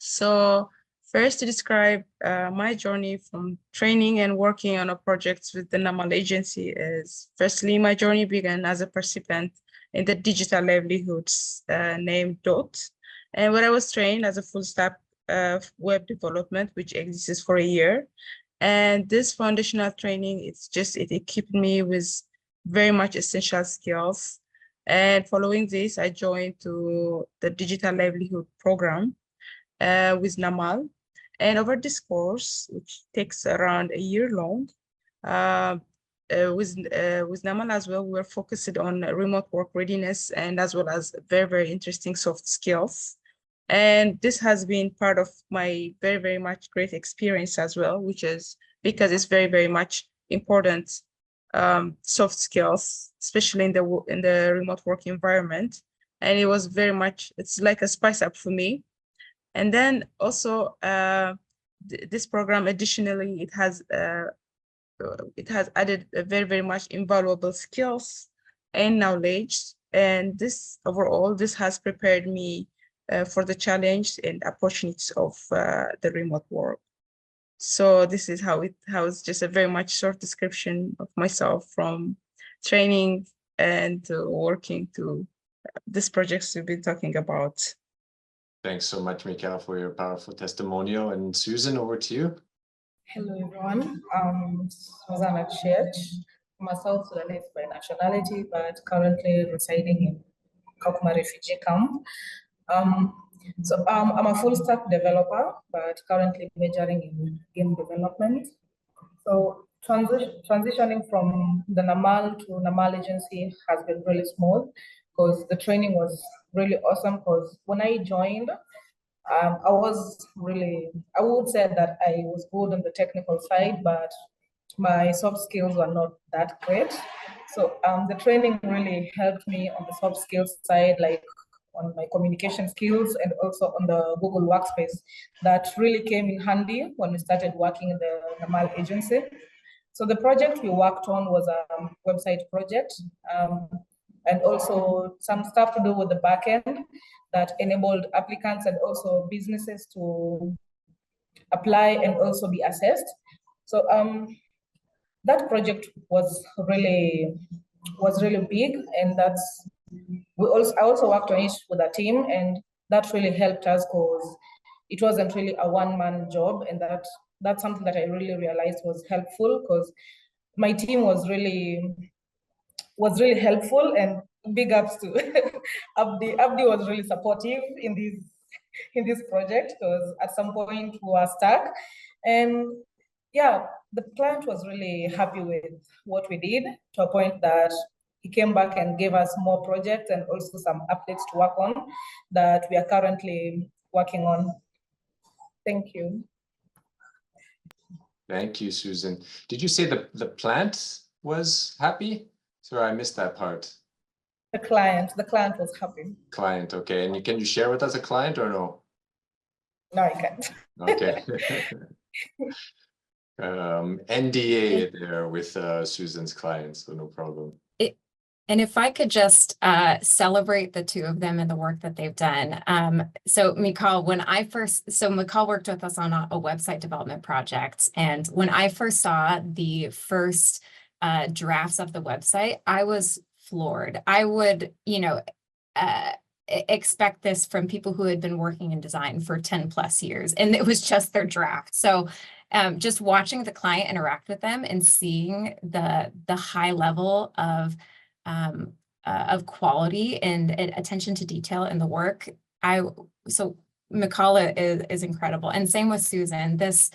So first, to describe my journey from training and working on a project with the Na'amal Agency is, firstly, my journey began as a participant in the digital livelihoods named DOT, and where I was trained as a full stack web development, which exists for a year. And this foundational training, it equipped me with very much essential skills. And following this, I joined to the digital livelihood program with Na'amal. And over this course, which takes around a year long, with Na'amal as well, we're focused on remote work readiness and as well as very, very interesting soft skills. And this has been part of my very, very much great experience as well, which is because it's very, very much important soft skills, especially in the remote work environment. And it was very much, it's like a spice up for me. And then also this program, additionally, it has added a very, very much invaluable skills and knowledge. And this overall, this has prepared me for the challenge and opportunities of the remote work. So this is how it's just a very much short description of myself from training and working to this projects we've been talking about. Thanks so much, Mikkel, for your powerful testimonial. And Susan, over to you. Hello, everyone. Susanna Church. I'm a South Sudanese by nationality, but currently residing in Kakuma refugee camp. I'm a full stack developer, but currently majoring in game development. So transitioning from the Na'amal to Na'amal Agency has been really smooth because the training was really awesome. Because when I joined, I would say that I was good on the technical side, but my soft skills were not that great. So the training really helped me on the soft skills side, like on my communication skills and also on the Google Workspace. That really came in handy when we started working in the Na'amal Agency. So the project we worked on was a website project and also some stuff to do with the backend that enabled applicants and also businesses to apply and also be assessed. So that project was really big, and I also worked on it with a team, and that really helped us because it wasn't really a one-man job, and that's something that I really realized was helpful because my team was really helpful, and big ups to Abdi. Abdi was really supportive in this project because at some point we were stuck, and yeah, the client was really happy with what we did to a point that he came back and gave us more projects and also some updates to work on that we are currently working on. Thank you. Thank you, Susan. Did you say the plant was happy? Sorry, I missed that part. The client was happy. Client, okay. And can you share with us a client or no? No, I can't. Okay. NDA there with Susan's client, so no problem. And if I could just celebrate the two of them and the work that they've done. So Mikal worked with us on a website development project. And when I first saw the first drafts of the website, I was floored. I would, expect this from people who had been working in design for 10 plus years, and it was just their draft. So just watching the client interact with them and seeing the high level of quality and attention to detail in the work. So Mikala is incredible. And same with Susan. This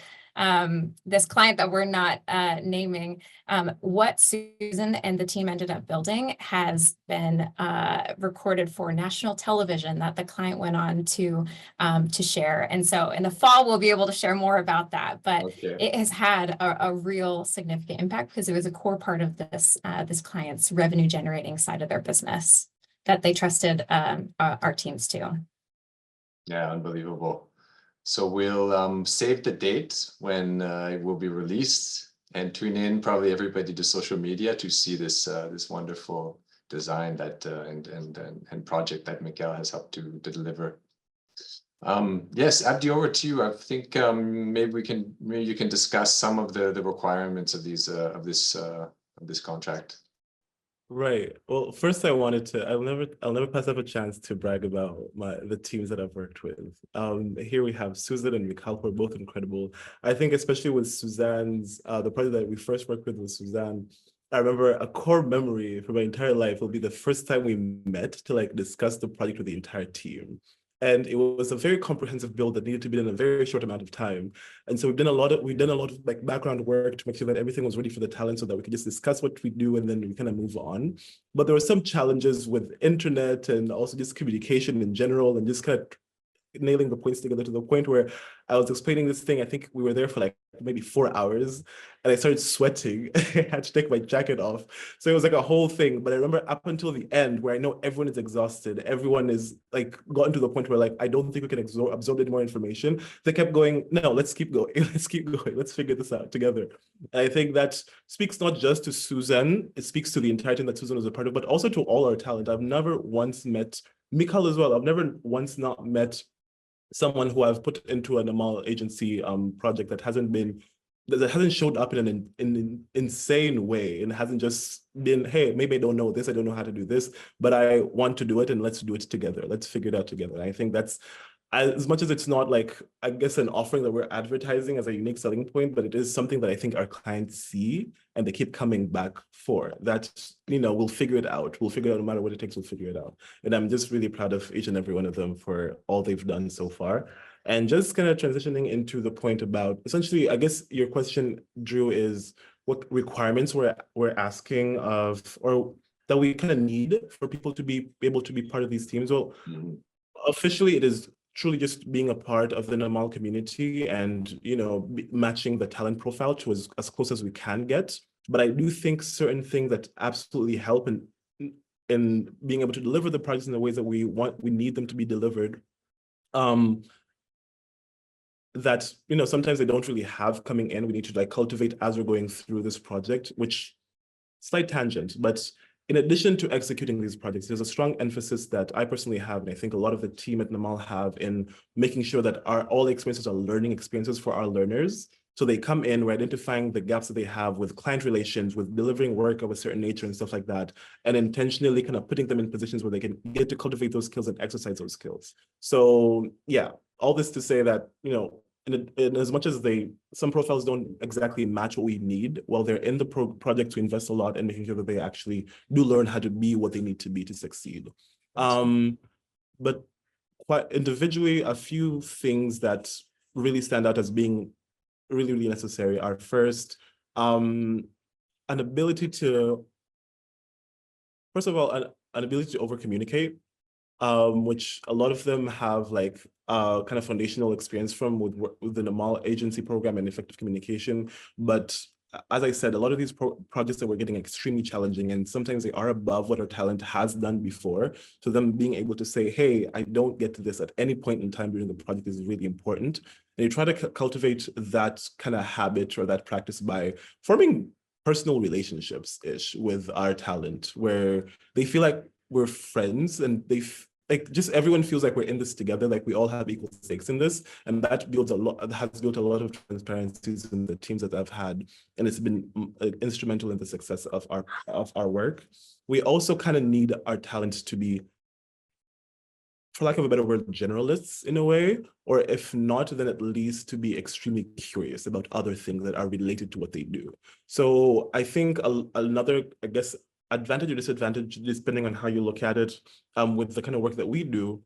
client that we're not naming, what Susan and the team ended up building has been recorded for national television that the client went on to share. And so in the fall, we'll be able to share more about that, but It has had a real significant impact because it was a core part of this client's revenue generating side of their business that they trusted our teams to. Yeah, unbelievable. So we'll save the date when it will be released and tune in probably everybody to social media to see this this wonderful design that and project that Mikael has helped to deliver. Yes, Abdi, over to you. I think maybe you can discuss some of the requirements of these of this contract. Right. Well, first I wanted to, I'll never pass up a chance to brag about the teams that I've worked with. Here we have Susan and Mikal, who are both incredible. I think especially with Suzanne's, the project that we first worked with Suzanne, I remember a core memory for my entire life will be the first time we met to discuss the project with the entire team. And it was a very comprehensive build that needed to be done in a very short amount of time. And so we've done a lot of background work to make sure that everything was ready for the talent so that we could just discuss what we do and then we kind of move on. But there were some challenges with internet and also just communication in general and just kind of nailing the points together to the point where I was explaining this thing. I think we were there for maybe 4 hours and I started sweating. I had to take my jacket off. So it was a whole thing. But I remember up until the end where I know everyone is exhausted. Everyone is gotten to the point where I don't think we can absorb any more information. They kept going, no, let's keep going. Let's keep going. Let's figure this out together. And I think that speaks not just to Susan, it speaks to the entire team that Susan was a part of, but also to all our talent. I've never once met Mikal as well. I've never once not met someone who I've put into a Na'amal Agency project that hasn't showed up in an insane way and hasn't just been, hey, maybe I don't know this, I don't know how to do this, but I want to do it and let's do it together. Let's figure it out together. And I think that's as much as it's not like, I guess, an offering that we're advertising as a unique selling point, but it is something that I think our clients see and they keep coming back for. That, we'll figure it out. We'll figure it out no matter what it takes, we'll figure it out. And I'm just really proud of each and every one of them for all they've done so far. And just kind of transitioning into the point about, essentially, I guess your question, Drew, is what requirements we're asking of, or that we kind of need for people to be able to be part of these teams. Well, officially, it is truly just being a part of the Na'amal community and, matching the talent profile to as close as we can get. But I do think certain things that absolutely help in being able to deliver the projects in the ways that we need them to be delivered, that, sometimes they don't really have coming in. We need to cultivate as we're going through this project, which slight tangent, but in addition to executing these projects, there's a strong emphasis that I personally have, and I think a lot of the team at Na'amal have, in making sure that all the experiences are learning experiences for our learners. So they come in, we're identifying the gaps that they have with client relations, with delivering work of a certain nature and stuff like that, and intentionally kind of putting them in positions where they can get to cultivate those skills and exercise those skills. So yeah, all this to say that, in as much as some profiles don't exactly match what we need, while they're in the project to invest a lot in making sure that they actually do learn how to be what they need to be to succeed. But quite individually, a few things that really stand out as being really, really necessary are, first, an ability to, first of all, an ability to over-communicate, which a lot of them have kind of foundational experience from with the Na'amal Agency program and effective communication. But as I said, a lot of these projects that we're getting extremely challenging, and sometimes they are above what our talent has done before. So them being able to say, hey, I don't get to this at any point in time during the project is really important. And you try to cultivate that kind of habit or that practice by forming personal relationships-ish with our talent, where they feel like we're friends and just everyone feels like we're in this together, like we all have equal stakes in this, and that has built a lot of transparencies in the teams that I've had, and it's been instrumental in the success of our work. We also kind of need our talent to be, for lack of a better word, generalists in a way, or if not, then at least to be extremely curious about other things that are related to what they do. So I think another, I guess, advantage or disadvantage, depending on how you look at it, with the kind of work that we do,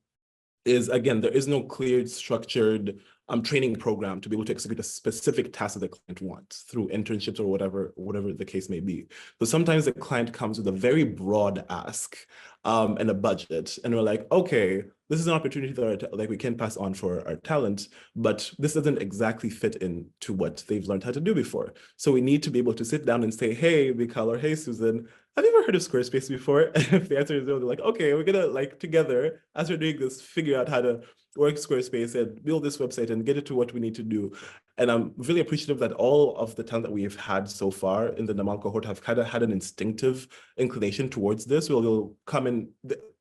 is, again, there is no clear, structured training program to be able to execute a specific task that the client wants through internships or whatever the case may be. So sometimes the client comes with a very broad ask and a budget, and we're like, okay, this is an opportunity that we can pass on for our talent, but this doesn't exactly fit into what they've learned how to do before. So we need to be able to sit down and say, hey, Mikal, or hey, Susan, have you ever heard of Squarespace before? And if the answer is no, they're like, okay, we're gonna together, as we're doing this, figure out how to work Squarespace and build this website and get it to what we need to do. And I'm really appreciative that all of the talent that we've had so far in the Na'amal cohort have kind of had an instinctive inclination towards this. We'll come in,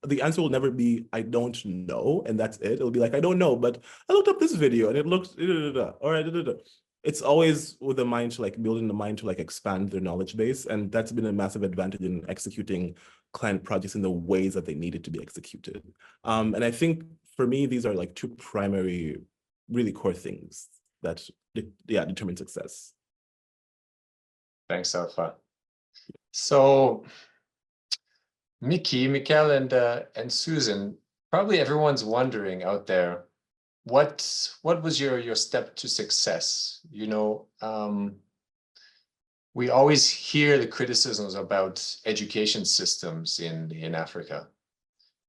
the answer will never be, I don't know, and that's it. It'll be like, I don't know, but I looked up this video and it looks, or it's always with a mind to building the mind to expand their knowledge base. And that's been a massive advantage in executing client projects in the ways that they needed to be executed. And I think for me, these are two primary, really core things that determine success. Thanks, Alpha. So Mickey, Mikal, and Susan, probably everyone's wondering out there, what was your step to success? We always hear the criticisms about education systems in Africa,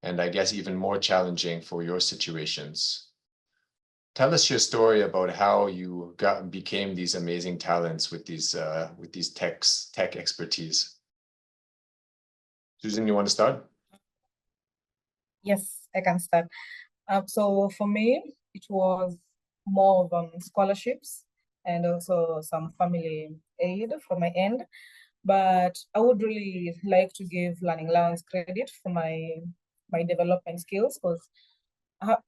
and I guess even more challenging for your situations. Tell us your story about how you became these amazing talents with these tech expertise. Susan, you want to start? Yes, I can start. So for me, it was more of scholarships and also some family aid from my end. But I would really like to give Learning Lounge credit for my development skills, because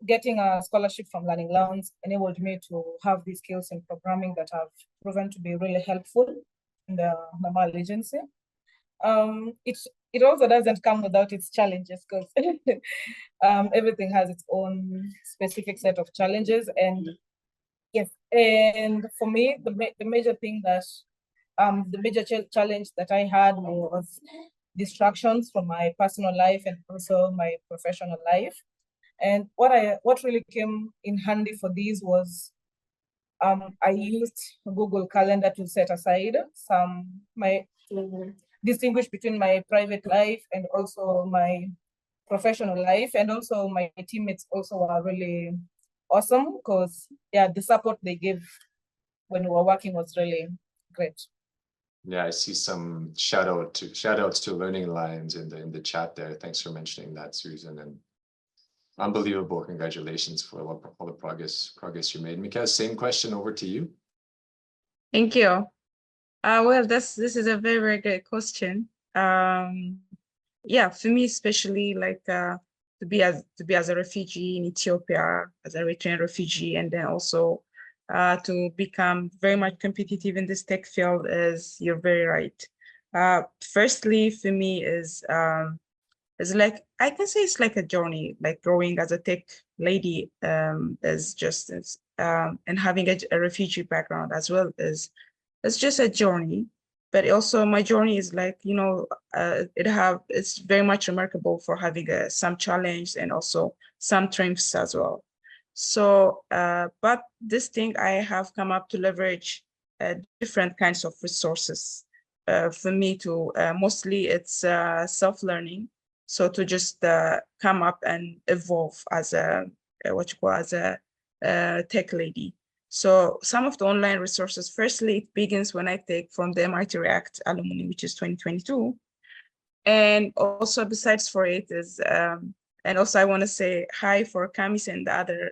getting a scholarship from Learning Lounge enabled me to have these skills in programming that have proven to be really helpful in the Na'amal Agency. It it also doesn't come without its challenges, because everything has its own specific set of challenges. And yes, and for me, the major thing that the major challenge that I had was distractions from my personal life and also my professional life. And what really came in handy for these was I used Google Calendar to set aside to distinguish between my private life and also my professional life. And also my teammates also were really awesome, because yeah, the support they gave when we were working was really great. Yeah, I see some shout outs to Learning Alliance in the chat there. Thanks for mentioning that, Susan, and unbelievable. Congratulations for all the progress you made. Mikael, same question over to you. Thank you. Well, this is a very, very great question. Yeah, for me especially, like to be as a refugee in Ethiopia, as a Eritrean refugee, and then also to become very much competitive in this tech field, is, you're very right. Firstly, for me is like, I can say it's like a journey, like growing as a tech lady, is just and having a refugee background as well, it's just a journey. But also my journey is like, you know, it's very much remarkable for having some challenge and also some triumphs as well. So, but this thing I have come up to leverage different kinds of resources. For me to mostly it's self-learning. So to just come up and evolve as a tech lady. So some of the online resources, firstly, it begins when I take from the MIT React alumni, which is 2022. And also besides for it is, and also I want to say hi for Kamis and the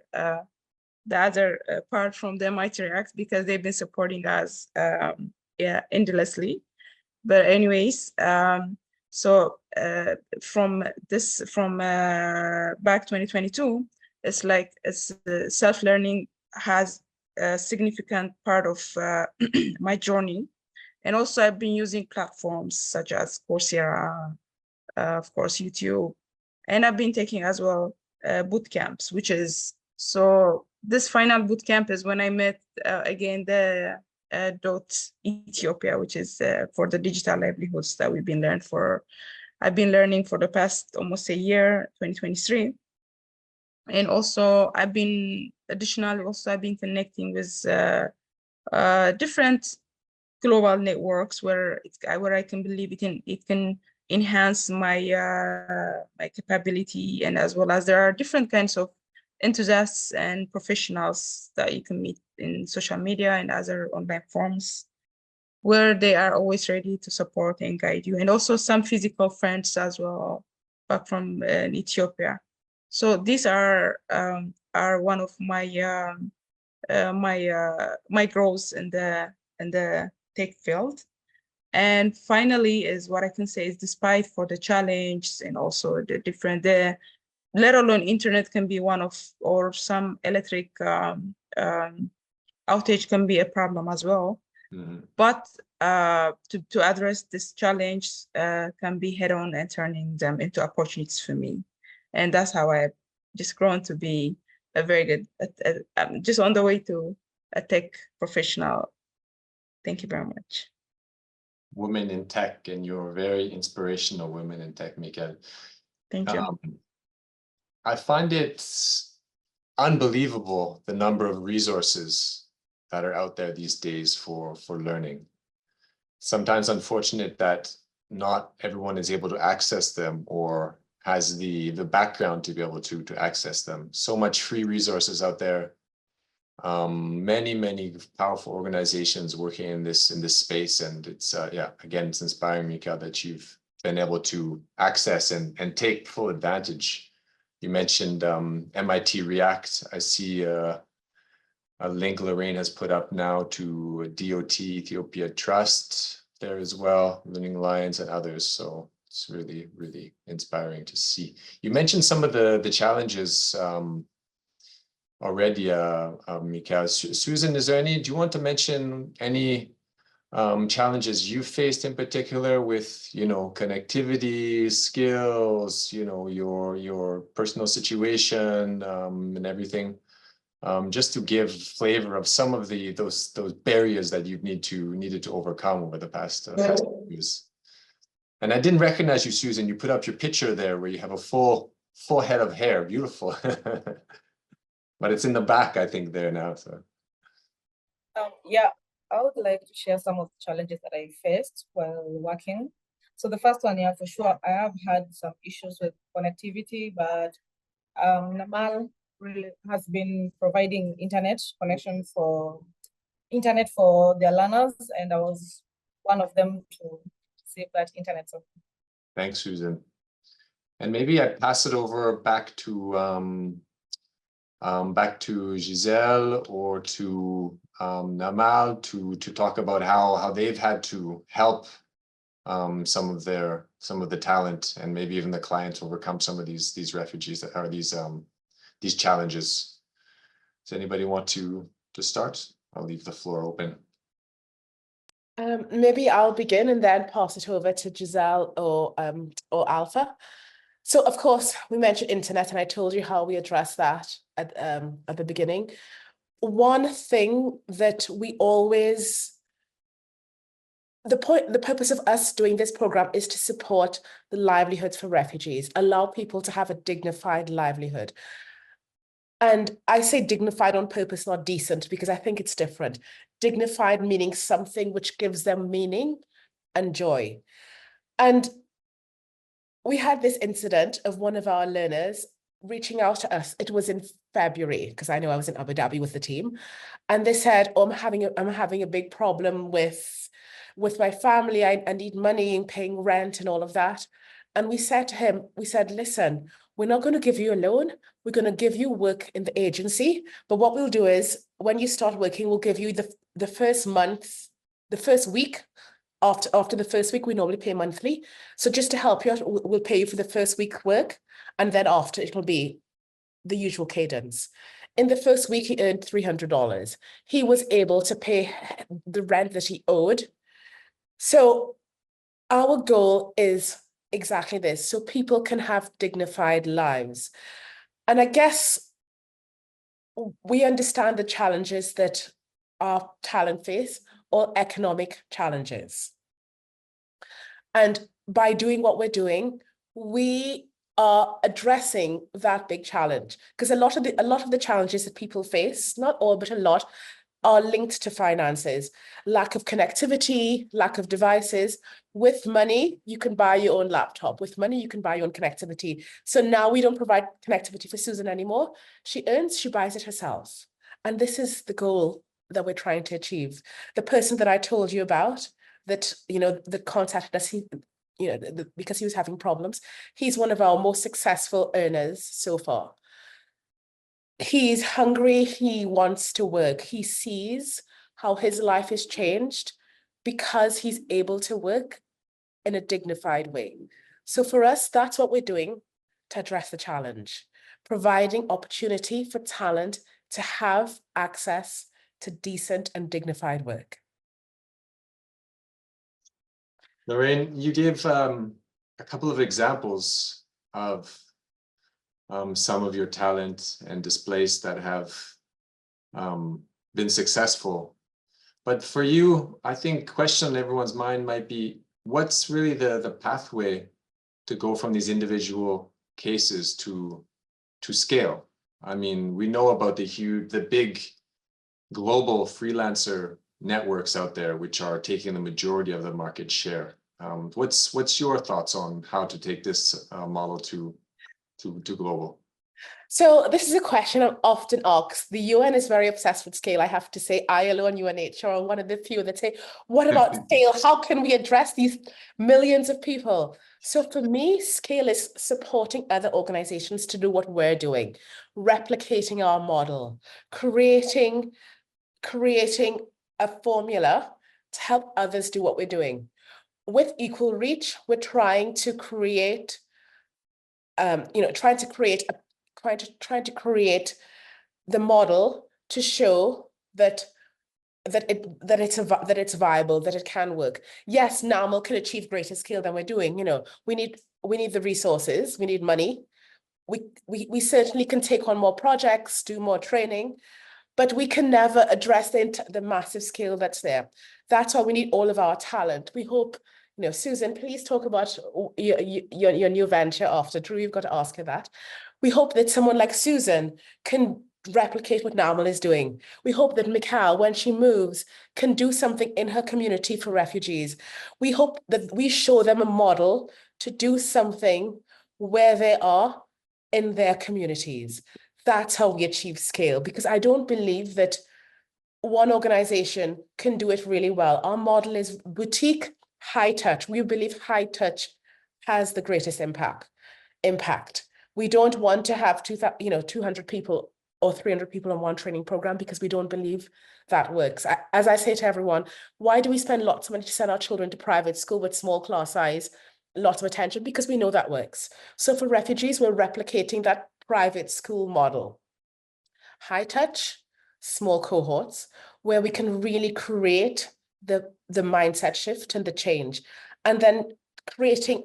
other part from the MIT React, because they've been supporting us endlessly. But anyways, so from back 2022, it's like self-learning has a significant part of my journey. And also I've been using platforms such as Coursera, of course, YouTube, and I've been taking as well boot camps, which is, so this final boot camp is when I met again the DOT Ethiopia, which is for the digital livelihoods that I've been learning for the past almost a year, 2023. And also I've been connecting with different global networks where I can believe it can enhance my my capability, and as well as there are different kinds of enthusiasts and professionals that you can meet in social media and other online forums, where they are always ready to support and guide you, and also some physical friends as well back from Ethiopia. So these are one of my my growths in the tech field. And finally is what I can say is, despite for the challenge and also the different, let alone internet can be one of, or some electric outage can be a problem as well. Mm-hmm. But to address this challenge can be head on and turning them into opportunities for me. And that's how I just grown to be a very good, just on the way to a tech professional. Thank you very much. Women in tech, and you're very inspirational women in tech, Mikael. Thank you. I find it unbelievable the number of resources that are out there these days for learning. Sometimes unfortunate that not everyone is able to access them or has the background to be able to access them. So much free resources out there. Many powerful organizations working in this space, and it's again, it's inspiring, Mikael, that you've been able to access and take full advantage. You mentioned MIT React. I see a link Lorraine has put up now to DOT Ethiopia Trust there as well, Learning Alliance and others. So it's really inspiring to see. You mentioned some of the challenges already, Mikael. Susan, do you want to mention any challenges you faced in particular with, you know, connectivity, skills, you know, your personal situation, and everything, just to give flavor of some of those barriers that you've needed to overcome over the past years. And I didn't recognize you, Susan. You put up your picture there where you have a full head of hair, beautiful. But it's in the back, I think, there now. So yeah, I would like to share some of the challenges that I faced while working. So the first one, yeah, for sure, I have had some issues with connectivity, but Na'amal really has been providing internet for their learners, and I was one of them to save that internet. So thanks, Susan. And maybe I pass it over back to Giselle or to Na'amal to talk about how they've had to help some of the talent and maybe even the clients overcome some of these refugees that are these challenges. Does anybody want to start? I'll leave the floor open. Maybe I'll begin and then pass it over to Giselle or Alpha. So of course, we mentioned internet, and I told you how we address that at the beginning. One thing that we always, the purpose of us doing this program is to support the livelihoods for refugees, allow people to have a dignified livelihood. And I say dignified on purpose, not decent, because I think it's different. Dignified meaning something which gives them meaning and joy. And we had this incident of one of our learners reaching out to us. It was in February, because I know I was in Abu Dhabi with the team. And they said, oh, I'm having a big problem with my family. I need money and paying rent and all of that. And we said to him, listen, we're not going to give you a loan. We're going to give you work in the agency. But what we'll do is when you start working, we'll give you the first month, the first week. After the first week, we normally pay monthly. So just to help you out, we'll pay you for the first week work. And then after, it'll be the usual cadence. In the first week, he earned $300. He was able to pay the rent that he owed. So our goal is exactly this, so people can have dignified lives. And I guess we understand the challenges that our talent face, or economic challenges. And by doing what we're doing, we are addressing that big challenge, because a lot of the challenges that people face, not all, but a lot, are linked to finances, lack of connectivity, lack of devices. With money, you can buy your own laptop. With money, you can buy your own connectivity. So now we don't provide connectivity for Susan anymore. She earns, she buys it herself. And this is the goal that we're trying to achieve. The person that I told you about, that, that contacted us, because he was having problems, he's one of our most successful earners so far. He's hungry, he wants to work. He sees how his life is changed because he's able to work in a dignified way. So for us, that's what we're doing to address the challenge, providing opportunity for talent to have access to decent and dignified work. Lorraine, you gave a couple of examples of some of your talent and displaced that have been successful. But for you, I think question on everyone's mind might be, what's really the pathway to go from these individual cases to scale? I mean, we know about the big global freelancer networks out there, which are taking the majority of the market share. What's your thoughts on how to take this model to global? So this is a question I'm often asked. The UN is very obsessed with scale. I have to say ILO and UNH are one of the few that say, what about scale? How can we address these millions of people? So for me, scale is supporting other organizations to do what we're doing, replicating our model, creating a formula to help others do what we're doing. With EqualReach, we're trying to create trying to create the model to show that that it's viable, that it can work. Yes, Na'amal can achieve greater scale than we're doing. We need the resources, we need money. We certainly can take on more projects, do more training, but we can never address the massive scale that's there. That's why we need all of our talent. We hope, Susan, please talk about your new venture after. Drew, you've got to ask her that. We hope that someone like Susan can replicate what Na'amal is doing. We hope that Mikhail, when she moves, can do something in her community for refugees. We hope that we show them a model to do something where they are in their communities. That's how we achieve scale, because I don't believe that one organization can do it really well. Our model is boutique, high touch. We believe high touch has the greatest impact. We don't want to have 200 people or 300 people in one training program, because we don't believe that works. As I say to everyone, why do we spend lots of money to send our children to private school with small class size, lots of attention? Because we know that works. So for refugees, we're replicating that private school model. High touch, small cohorts, where we can really create the mindset shift and the change. And then creating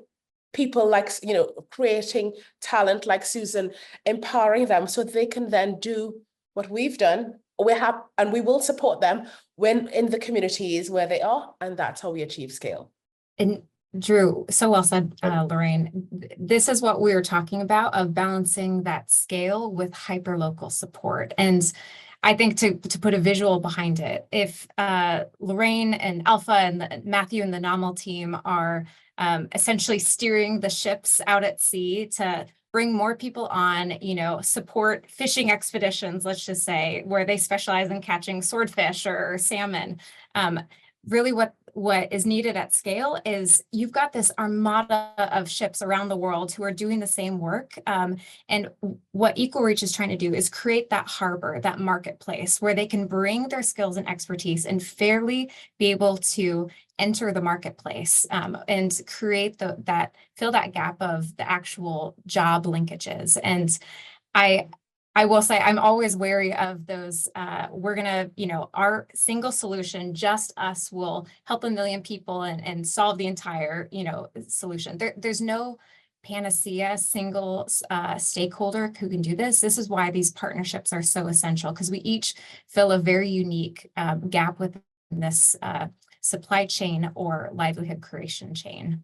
people like, creating talent like Susan, empowering them so they can then do what we've done. And we will support them when in the communities where they are. And that's how we achieve scale. And Drew, so well said, Lorraine. This is what we were talking about, of balancing that scale with hyperlocal support. And I think to put a visual behind it, if Lorraine and Alpha and Matthew and the Na'amal team are essentially steering the ships out at sea to bring more people on, support fishing expeditions, let's just say, where they specialize in catching swordfish or salmon. Really what is needed at scale is you've got this armada of ships around the world who are doing the same work. And what EqualReach is trying to do is create that harbor, that marketplace where they can bring their skills and expertise and fairly be able to enter the marketplace and create fill that gap of the actual job linkages. And I will say I'm always wary of those. We're going to, our single solution, just us, will help 1 million people and solve the entire, solution. There's no panacea single stakeholder who can do this. This is why these partnerships are so essential, because we each fill a very unique gap within this supply chain or livelihood creation chain.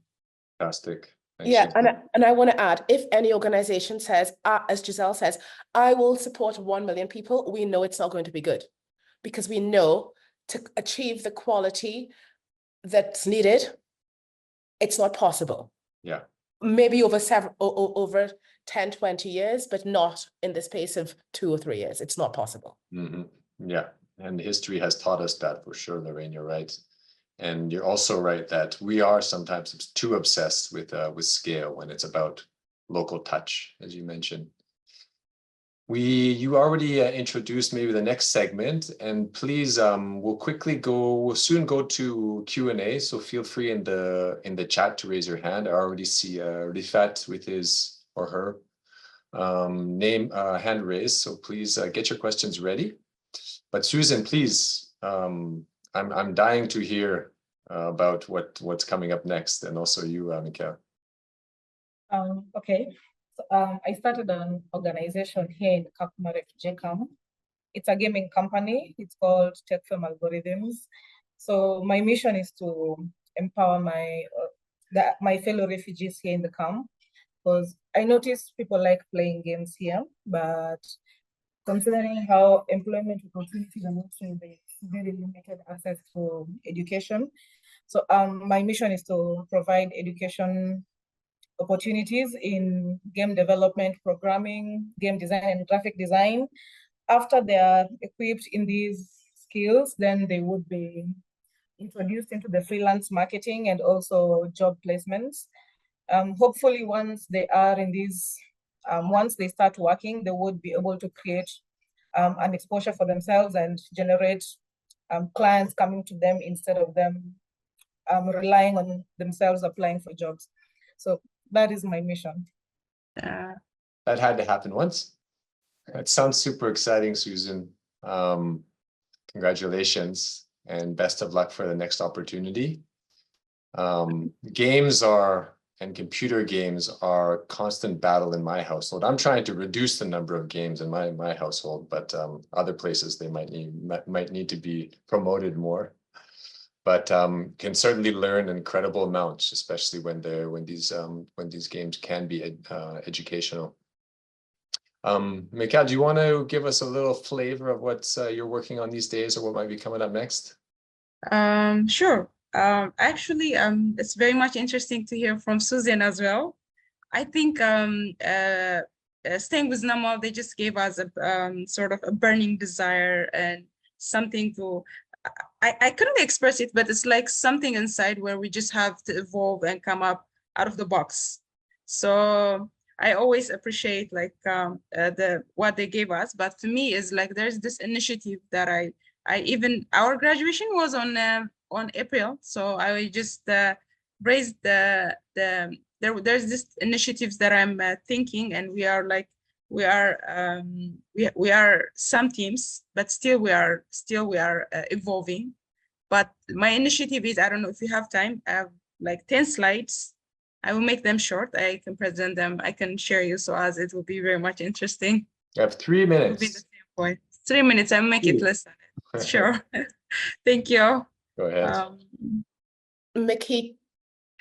Fantastic. Thanks, yeah, and I want to add, if any organization says, as Giselle says, I will support 1 million people, we know it's not going to be good, because we know to achieve the quality that's needed, it's not possible. Yeah. Maybe over 10, 20 years, but not in the space of 2 or 3 years. It's not possible. Mm-hmm. Yeah, and history has taught us that for sure, Lorraine, you're right. And you're also right that we are sometimes too obsessed with scale when it's about local touch, as you mentioned. You already introduced maybe the next segment, and please, we'll soon go to Q&A. So feel free in the chat to raise your hand. I already see Rifat with his or her hand raised. So please get your questions ready. But Susan, please. I'm dying to hear about what's coming up next, and also you, Mikhail. Okay, so, I started an organization here in Kakuma refugee camp. It's a gaming company. It's called Tech Film Algorithms. So my mission is to empower my fellow refugees here in the camp, because I notice people like playing games here, but considering how employment opportunities are also very limited access to education. So my mission is to provide education opportunities in game development, programming, game design, and graphic design. After they are equipped in these skills, then they would be introduced into the freelance marketing and also job placements. Hopefully, once they are in these, once they start working, they would be able to create an exposure for themselves and generate clients coming to them instead of them relying on themselves applying for jobs. So that is my mission. That had to happen once. It sounds super exciting, Susan. Congratulations. and best of luck for the next opportunity. Games and computer games are a constant battle in my household. I'm trying to reduce the number of games in my household, but other places they might need to be promoted more. But can certainly learn incredible amounts, especially when these games can be educational. Mikhail, do you want to give us a little flavor of what you're working on these days, or what might be coming up next? Sure. Actually, it's very much interesting to hear from Susan as well. I think staying with Na'amal, they just gave us a sort of a burning desire and something to, I couldn't express it, but it's like something inside where we just have to evolve and come up out of the box. So I always appreciate like what they gave us, but to me is like there's this initiative that our graduation was on April, so I just raised there's this initiatives that I'm thinking, and we are some teams, but still we are evolving. But my initiative is, I don't know if you have time, I have like 10 slides. I will make them short. I can present them. I can share you, so as it will be very much interesting. You have 3 minutes. It will be the same point. 3 minutes. I'll make it less than it. Sure. Thank you. Go ahead. Mickey,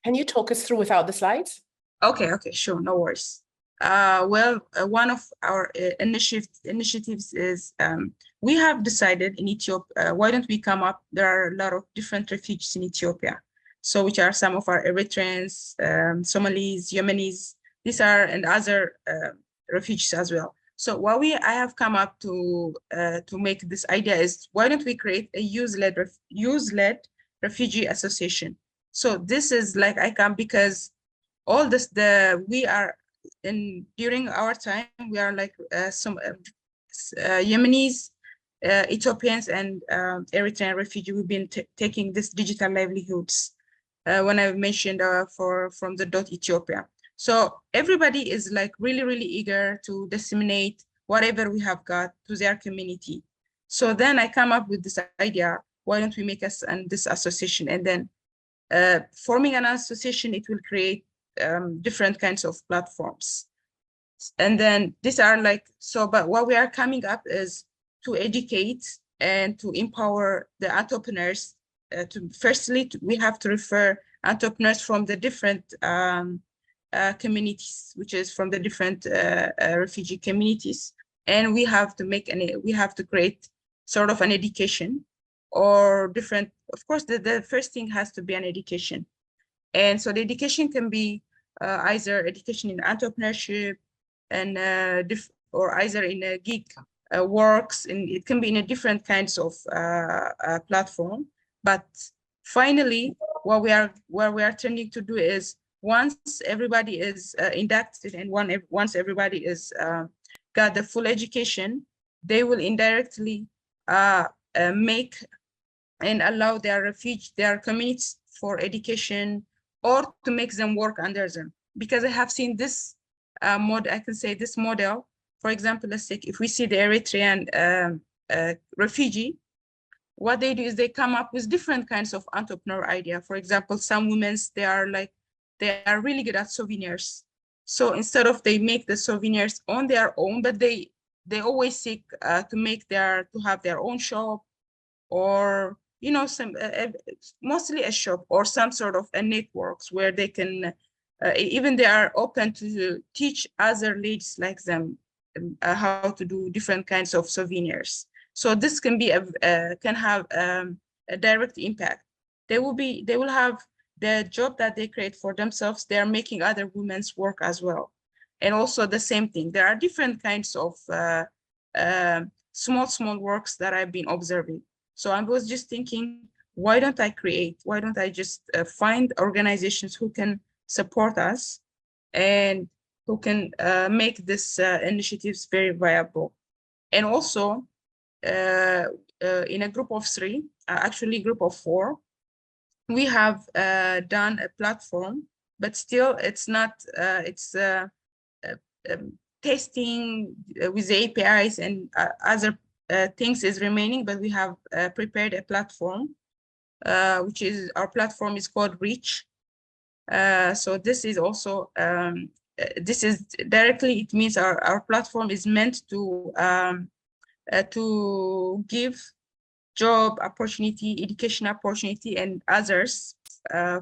can you talk us through without the slides? Okay, sure, no worries. One of our initiatives is we have decided in Ethiopia, why don't we come up? There are a lot of different refugees in Ethiopia. So which are some of our Eritreans, Somalis, Yemenis, these are, and other refugees as well. So what I have come up to make this idea is, why don't we create a youth-led refugee association? So this is like because all this, we are during our time, we are like some Yemenis, Ethiopians, and Eritrean refugees. We've been taking this digital livelihoods when I mentioned from the Ethiopia. So everybody is like really eager to disseminate whatever we have got to their community. So then I come up with this idea, why don't we make this association? And then forming an association, it will create different kinds of platforms. And then these are like, but what we are coming up is to educate and to empower the entrepreneurs. We have to refer entrepreneurs from the different communities, which is from the different refugee communities. And we have to create sort of an education or different, of course, the first thing has to be an education. And so the education can be either education in entrepreneurship and or either in a gig works, and it can be in a different kinds of platform. But finally, what we are tending to do is, once everybody is inducted and once everybody is got the full education, they will indirectly make and allow their communities for education, or to make them work under them. Because I have seen this I can say this model. For example, let's say if we see the Eritrean refugee, what they do is they come up with different kinds of entrepreneur idea. For example, some women, they are really good at souvenirs. So instead of they make the souvenirs on their own, but they always seek to have their own shop, or some mostly a shop or some sort of a networks where they can even they are open to teach other ladies like them how to do different kinds of souvenirs. So this can be can have a direct impact. They will have the job that they create for themselves. They are making other women's work as well. And also the same thing. There are different kinds of small works that I've been observing. So I was just thinking, why don't I just find organizations who can support us and who can make this initiatives very viable. And also in a group of 3, actually group of 4, we have done a platform, but still it's not, testing with the APIs and other things is remaining, but we have prepared a platform, which is our platform is called Reach. So this is also this is directly, it means our platform is meant to give job opportunity, education opportunity, and others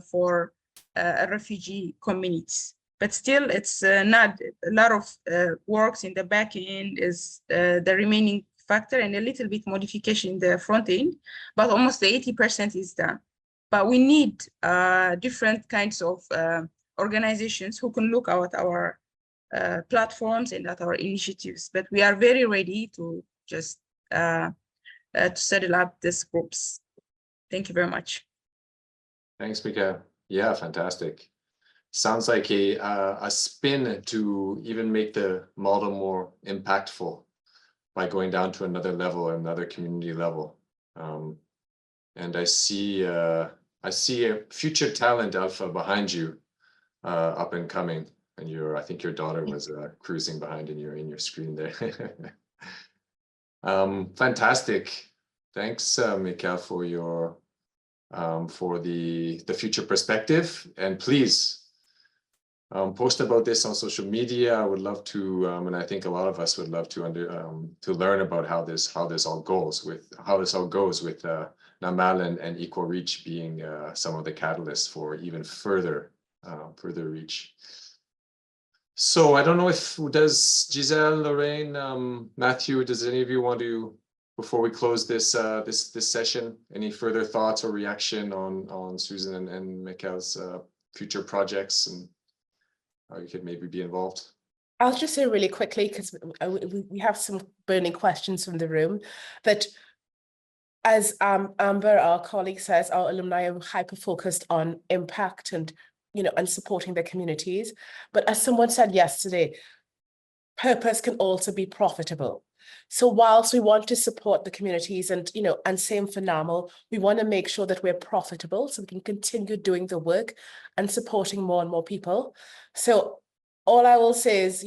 for refugee communities. But still, it's not a lot of works in the back end is the remaining factor, and a little bit modification in the front end, but almost the 80% is done. But we need different kinds of organizations who can look at our platforms and at our initiatives. But we are very ready to just to settle up these groups. Thank you very much. Thanks, Mika. Yeah, fantastic. Sounds like a spin to even make the model more impactful by going down to another level, another community level. And I see a future talent, Alpha, behind you, up and coming. And I think your daughter was cruising behind in your screen there. Fantastic. Thanks, Mika, for your for the future perspective. And please post about this on social media. I would love to, and I think a lot of us would love to learn about how this all goes with Na'amal and EqualReach being some of the catalysts for even further reach. So I don't know if does Giselle, Lorraine, Matthew, does any of you want to, before we close this this session, any further thoughts or reaction on Susan and Mika's future projects and how you could maybe be involved? I'll just say really quickly, because we have some burning questions from the room, that as Amber, our colleague, says, our alumni are hyper-focused on impact and, and supporting their communities. But as someone said yesterday, purpose can also be profitable. So whilst we want to support the communities and, and same for Na'amal, we want to make sure that we're profitable so we can continue doing the work and supporting more and more people. So all I will say is,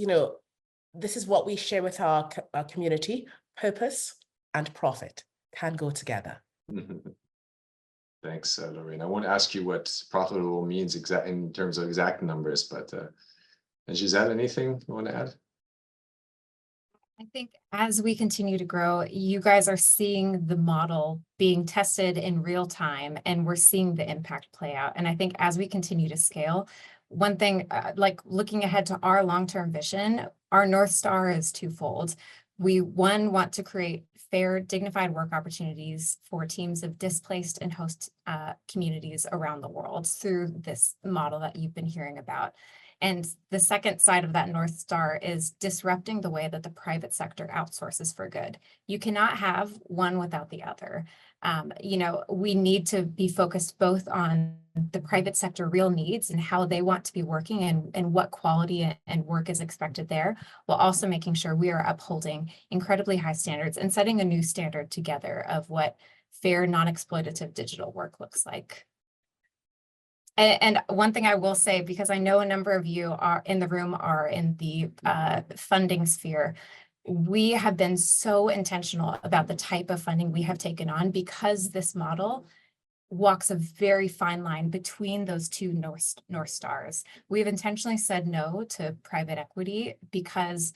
this is what we share with our community. Purpose and profit can go together. Thanks, Lorraine. I won't ask you what profitable means in terms of exact numbers, but Giselle, anything you want to add? I think as we continue to grow, you guys are seeing the model being tested in real time, and we're seeing the impact play out. And I think as we continue to scale, one thing, like looking ahead to our long-term vision, our North Star is twofold. We, one, want to create fair, dignified work opportunities for teams of displaced and host communities around the world through this model that you've been hearing about. And the second side of that North Star is disrupting the way that the private sector outsources for good. You cannot have one without the other. We need to be focused both on the private sector real needs and how they want to be working and what quality and work is expected there, while also making sure we are upholding incredibly high standards and setting a new standard together of what fair, non-exploitative digital work looks like. And one thing I will say, because I know a number of you are in the room are in the funding sphere, we have been so intentional about the type of funding we have taken on, because this model walks a very fine line between those two North Stars. We've intentionally said no to private equity because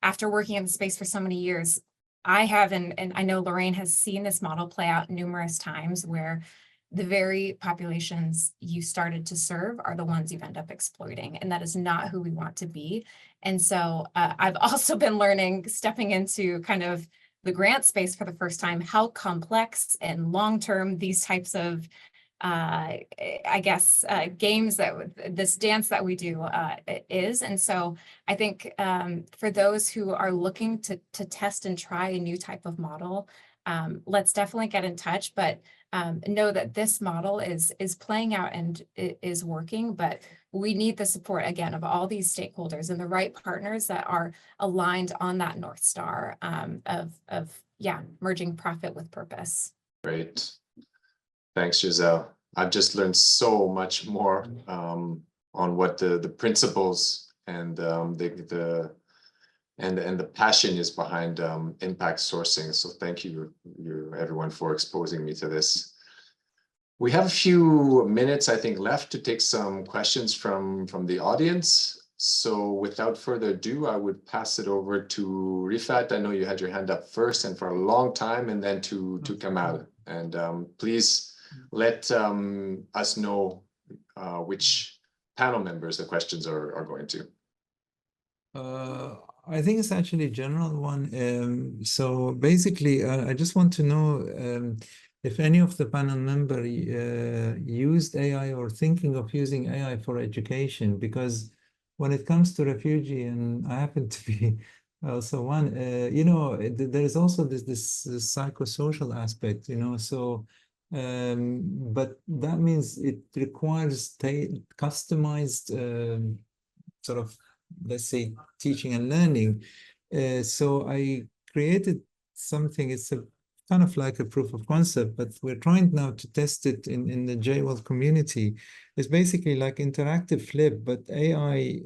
after working in the space for so many years, I have, and I know Lorraine has seen this model play out numerous times, where the very populations you started to serve are the ones you end up exploiting. And that is not who we want to be. And so I've also been learning, stepping into kind of the grant space for the first time, how complex and long-term these types of, games this dance that we do is. And so I think for those who are looking to test and try a new type of model, let's definitely get in touch, but know that this model is playing out and is working, but we need the support, again, of all these stakeholders and the right partners that are aligned on that North Star of merging profit with purpose. Great. Thanks, Giselle. I've just learned so much more on what the principles and the and the passion is behind impact sourcing. So thank you everyone for exposing me to this. We have a few minutes, I think, left to take some questions from the audience. So without further ado, I would pass it over to Rifat. I know you had your hand up first and for a long time, and then to Kamal. And please let us know which panel members the questions are going to. I think it's actually a general one. So basically, I just want to know if any of the panel member used AI or thinking of using AI for education, because when it comes to refugee, and I happen to be also one, you know, there is also this psychosocial aspect, you know, so but that means it requires customized sort of, let's say, teaching and learning. So I created something, it's a kind of like a proof of concept, but we're trying now to test it in the JWell community. It's basically like interactive flip, but AI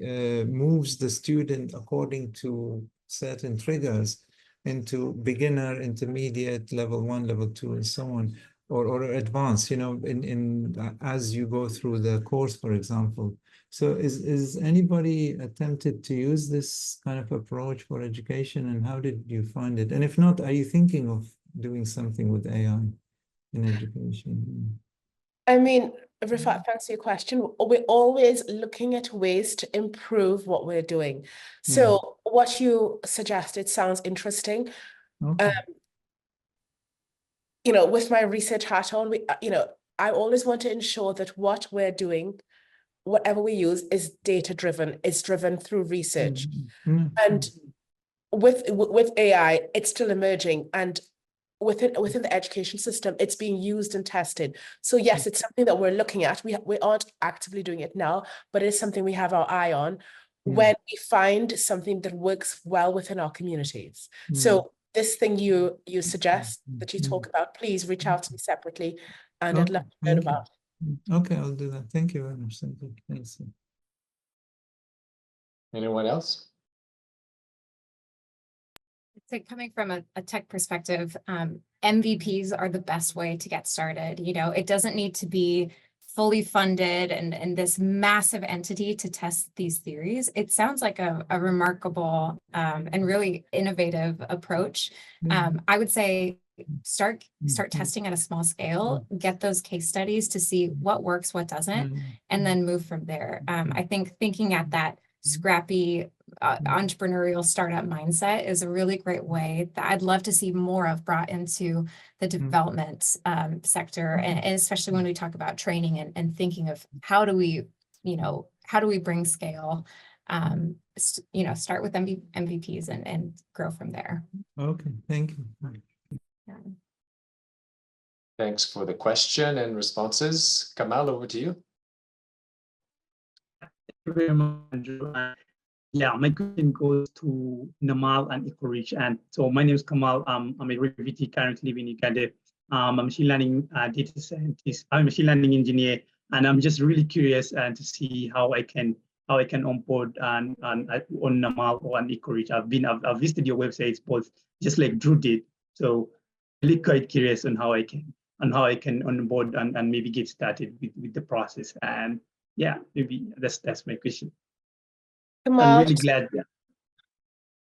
moves the student according to certain triggers into beginner, intermediate, level 1, level 2, and so on, or advanced, you know, as you go through the course, for example. So is anybody attempted to use this kind of approach for education, and how did you find it? And if not, are you thinking of doing something with AI in education? I mean, Rifat, thanks for your question. We're always looking at ways to improve what we're doing. So what you suggested sounds interesting. Okay. You know, with my research hat on, you know, I always want to ensure that what we're doing, whatever we use, is data-driven, is driven through research. And with AI, it's still emerging, and within the education system, it's being used and tested. So yes, it's something that we're looking at. We aren't actively doing it now, but it is something we have our eye on when we find something that works well within our communities. So this thing you suggest that you talk about, please reach out to me separately, and I'd love to learn about it. Okay, I'll do that. Thank you very much. Thank you. Thanks. Anyone else? So coming from a tech perspective, MVPs are the best way to get started. You know, it doesn't need to be fully funded and this massive entity to test these theories. It sounds like a remarkable and really innovative approach. I would say start testing at a small scale, get those case studies to see what works, what doesn't, and then move from there. I think thinking at that scrappy entrepreneurial startup mindset is a really great way that I'd love to see more of brought into the development sector, and especially when we talk about training and thinking of how do we bring scale, you know, start with MVPs and grow from there. Okay, thank you. Thanks for the question and responses. Kamal, over to you. Thank you very much, Andrew. Yeah, my question goes to Na'amal and EqualReach. And so my name is Kamal. I'm a refugee currently living in Uganda. I'm a machine learning data scientist. I'm a machine learning engineer, and I'm just really curious to see how I can onboard on Na'amal or on EqualReach. I've visited your websites both, just like Drew did. So really quite curious on how I can onboard and maybe get started with the process. And yeah, maybe that's my question. Kamal, I'm really glad. Yeah.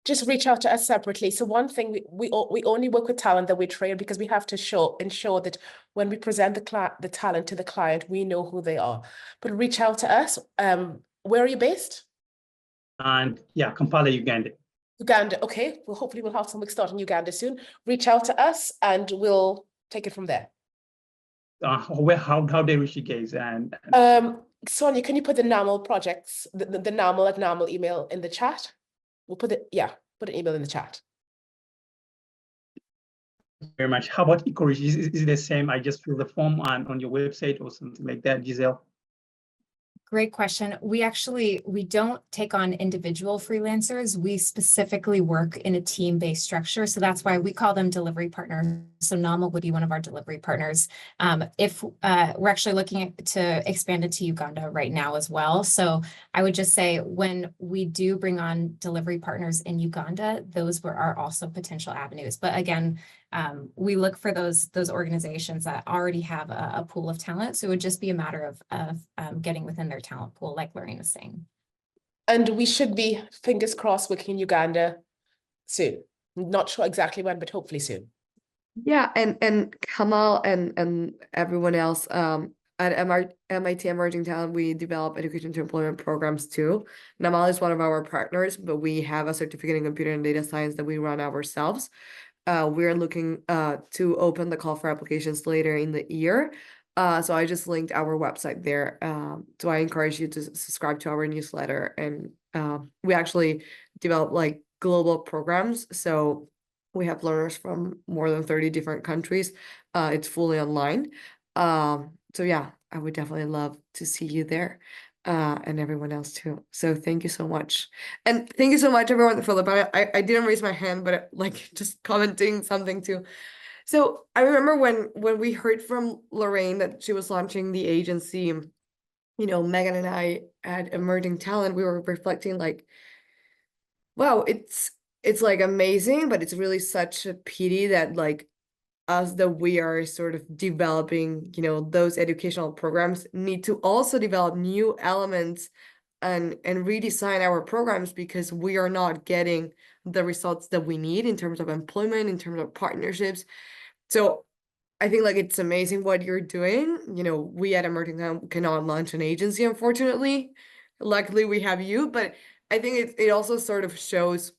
Just reach out to us separately. So one thing, we only work with talent that we train because we have to ensure that when we present the talent to the client, we know who they are. But reach out to us. Where are you based? And yeah, Kampala, Uganda. Uganda. Okay. Well, hopefully we'll have something start in Uganda soon. Reach out to us and we'll take it from there. How they reach you guys? And Sonia, can you put the Na'amal projects, the Na'amal at Na'amal email in the chat? We'll put an email in the chat. Very much. How about EqualReach? Is it the same? I just fill the form on your website or something like that, Giselle? Great question. We don't take on individual freelancers. We specifically work in a team-based structure. So that's why we call them delivery partners. So Na'amal would be one of our delivery partners. If we're actually looking to expand it to Uganda right now as well. So I would just say when we do bring on delivery partners in Uganda, those are also potential avenues. But again, we look for those organizations that already have a pool of talent. So it would just be a matter of getting within their talent pool, like Lorraine was saying. And we should be, fingers crossed, working in Uganda soon. Not sure exactly when, but hopefully soon. Yeah, and Kamal and everyone else at MIT Emerging Talent, we develop education to employment programs too. Na'amal is one of our partners, but we have a certificate in computer and data science that we run ourselves. We're looking to open the call for applications later in the year. So I just linked our website there. So I encourage you to subscribe to our newsletter. And we actually develop like global programs. So we have learners from more than 30 different countries. It's fully online. So yeah, I would definitely love to see you there. And everyone else too. So thank you so much. And thank you so much, everyone. Philip, I didn't raise my hand, but like just commenting something too. So I remember when we heard from Lorraine that she was launching the agency, you know, Megan and I at Emerging Talent, we were reflecting like, wow, it's like amazing, but it's really such a pity that like us that we are sort of developing, you know, those educational programs need to also develop new elements and redesign our programs because we are not getting the results that we need in terms of employment, in terms of partnerships. So I think like it's amazing what you're doing. You know, we at Emerging Talent cannot launch an agency, unfortunately. Luckily, we have you, but I think it also sort of shows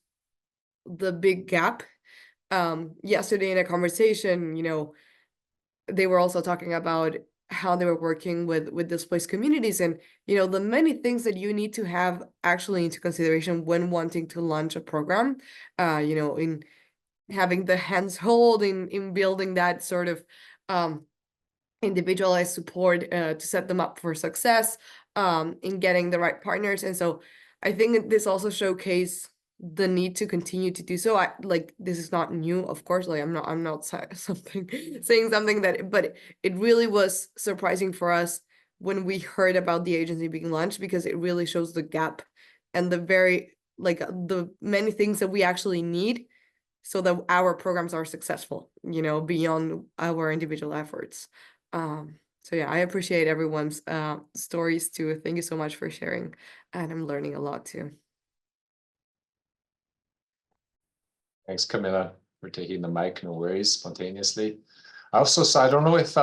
the big gap. Yesterday in a conversation, you know, they were also talking about how they were working with displaced communities and, you know, the many things that you need to have actually into consideration when wanting to launch a program, you know, in having the hands hold in building that sort of individualized support to set them up for success, in getting the right partners. And so I think this also showcased the need to continue to do so. I like this is not new, of course, like I'm not saying something that, but it really was surprising for us when we heard about the agency being launched because it really shows the gap and the very like the many things that we actually need so that our programs are successful, you know, beyond our individual efforts. So yeah, I appreciate everyone's stories too. Thank you so much for sharing, and I'm learning a lot too. Thanks, Camilla, for taking the mic. No worries, spontaneously. Also, so I don't know if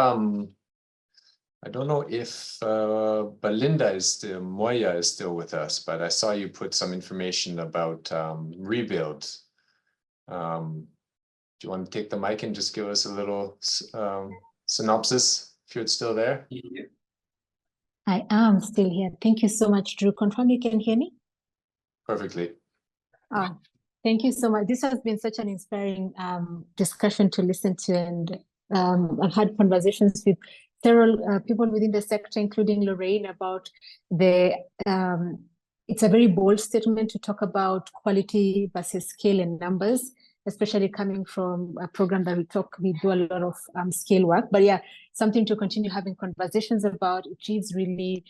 Belinda is still, Moya is still with us, but I saw you put some information about Rebuild. Do you want to take the mic and just give us a little synopsis if you're still there? Yeah. I am still here. Thank you so much, Drew. Confirm you can hear me? Perfectly. Thank you so much. This has been such an inspiring discussion to listen to, and I've had conversations with several people within the sector, including Lorraine, about the it's a very bold statement to talk about quality versus scale and numbers, especially coming from a program that we do a lot of scale work. But yeah, something to continue having conversations about. It is really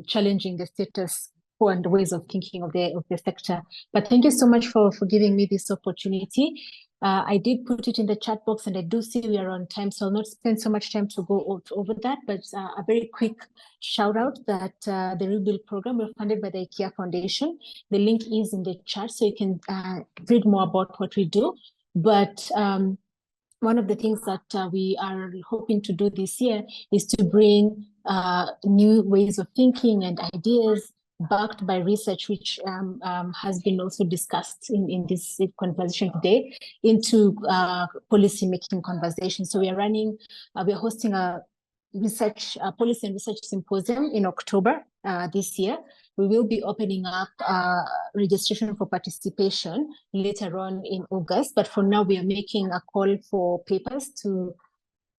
challenging the status quo and ways of thinking of the sector. But thank you so much for giving me this opportunity. I did put it in the chat box, and I do see we are on time, so I'll not spend so much time to go over that, but a very quick shout out that the Rebuild program was funded by the IKEA Foundation. The link is in the chat, so you can read more about what we do. But one of the things that we are hoping to do this year is to bring new ways of thinking and ideas backed by research, which has been also discussed in this conversation today, into policy-making conversations. So we are hosting a policy and research symposium in October this year. We will be opening up registration for participation later on in August. But for now, we are making a call for papers to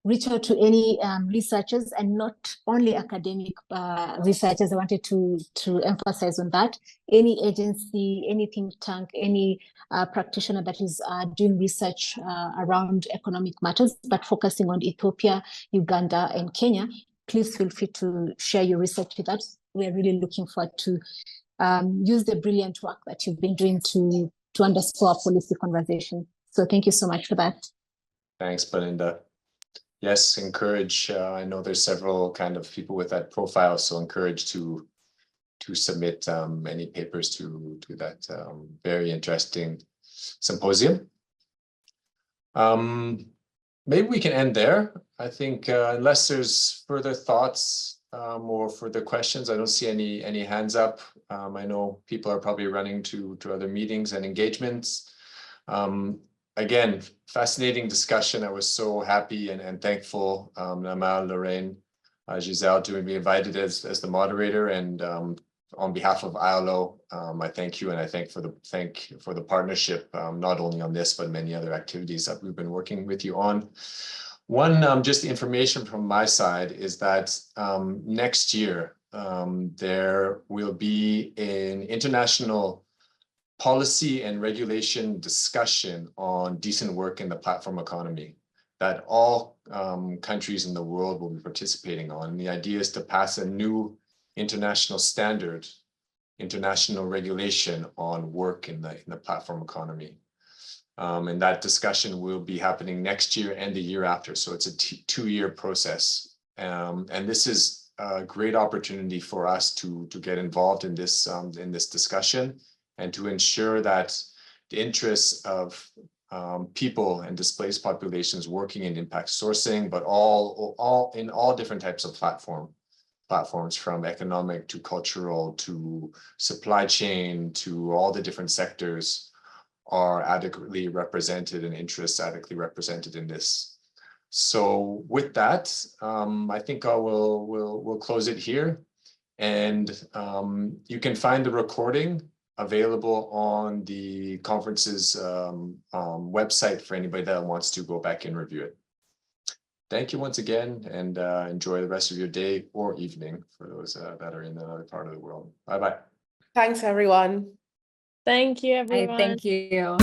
reach out to any researchers, and not only academic researchers. I wanted to emphasize on that. Any agency, any think tank, any practitioner that is doing research around economic matters, but focusing on Ethiopia, Uganda, and Kenya, please feel free to share your research with us. We're really looking forward to use the brilliant work that you've been doing to underscore our policy conversation. So thank you so much for that. Thanks, Belinda. Yes, encourage. I know there's several kind of people with that profile, so encourage to submit any papers to that very interesting symposium. Maybe we can end there. I think unless there's further thoughts or further questions, I don't see any hands up. I know people are probably running to other meetings and engagements. Again, fascinating discussion. I was so happy and thankful, Na'amal, Lorraine, Giselle, to be invited as the moderator. And on behalf of ILO, I thank you, and I thank for the partnership, not only on this, but many other activities that we've been working with you on. One, just the information from my side is that next year, there will be an international policy and regulation discussion on decent work in the platform economy that all countries in the world will be participating on. And the idea is to pass a new international standard, international regulation on work in the platform economy. And that discussion will be happening next year and the year after. So it's a two-year process. And this is a great opportunity for us to get involved in this discussion, and to ensure that the interests of people and displaced populations working in impact sourcing, but all different types of platforms, from economic to cultural to supply chain to all the different sectors, are adequately represented and interests adequately represented in this. So with that, I think we'll close it here, and you can find the recording available on the conference's website for anybody that wants to go back and review it. Thank you once again, and enjoy the rest of your day or evening for those that are in another part of the world. Bye-bye. Thanks, everyone. Thank you, everyone. Thank you.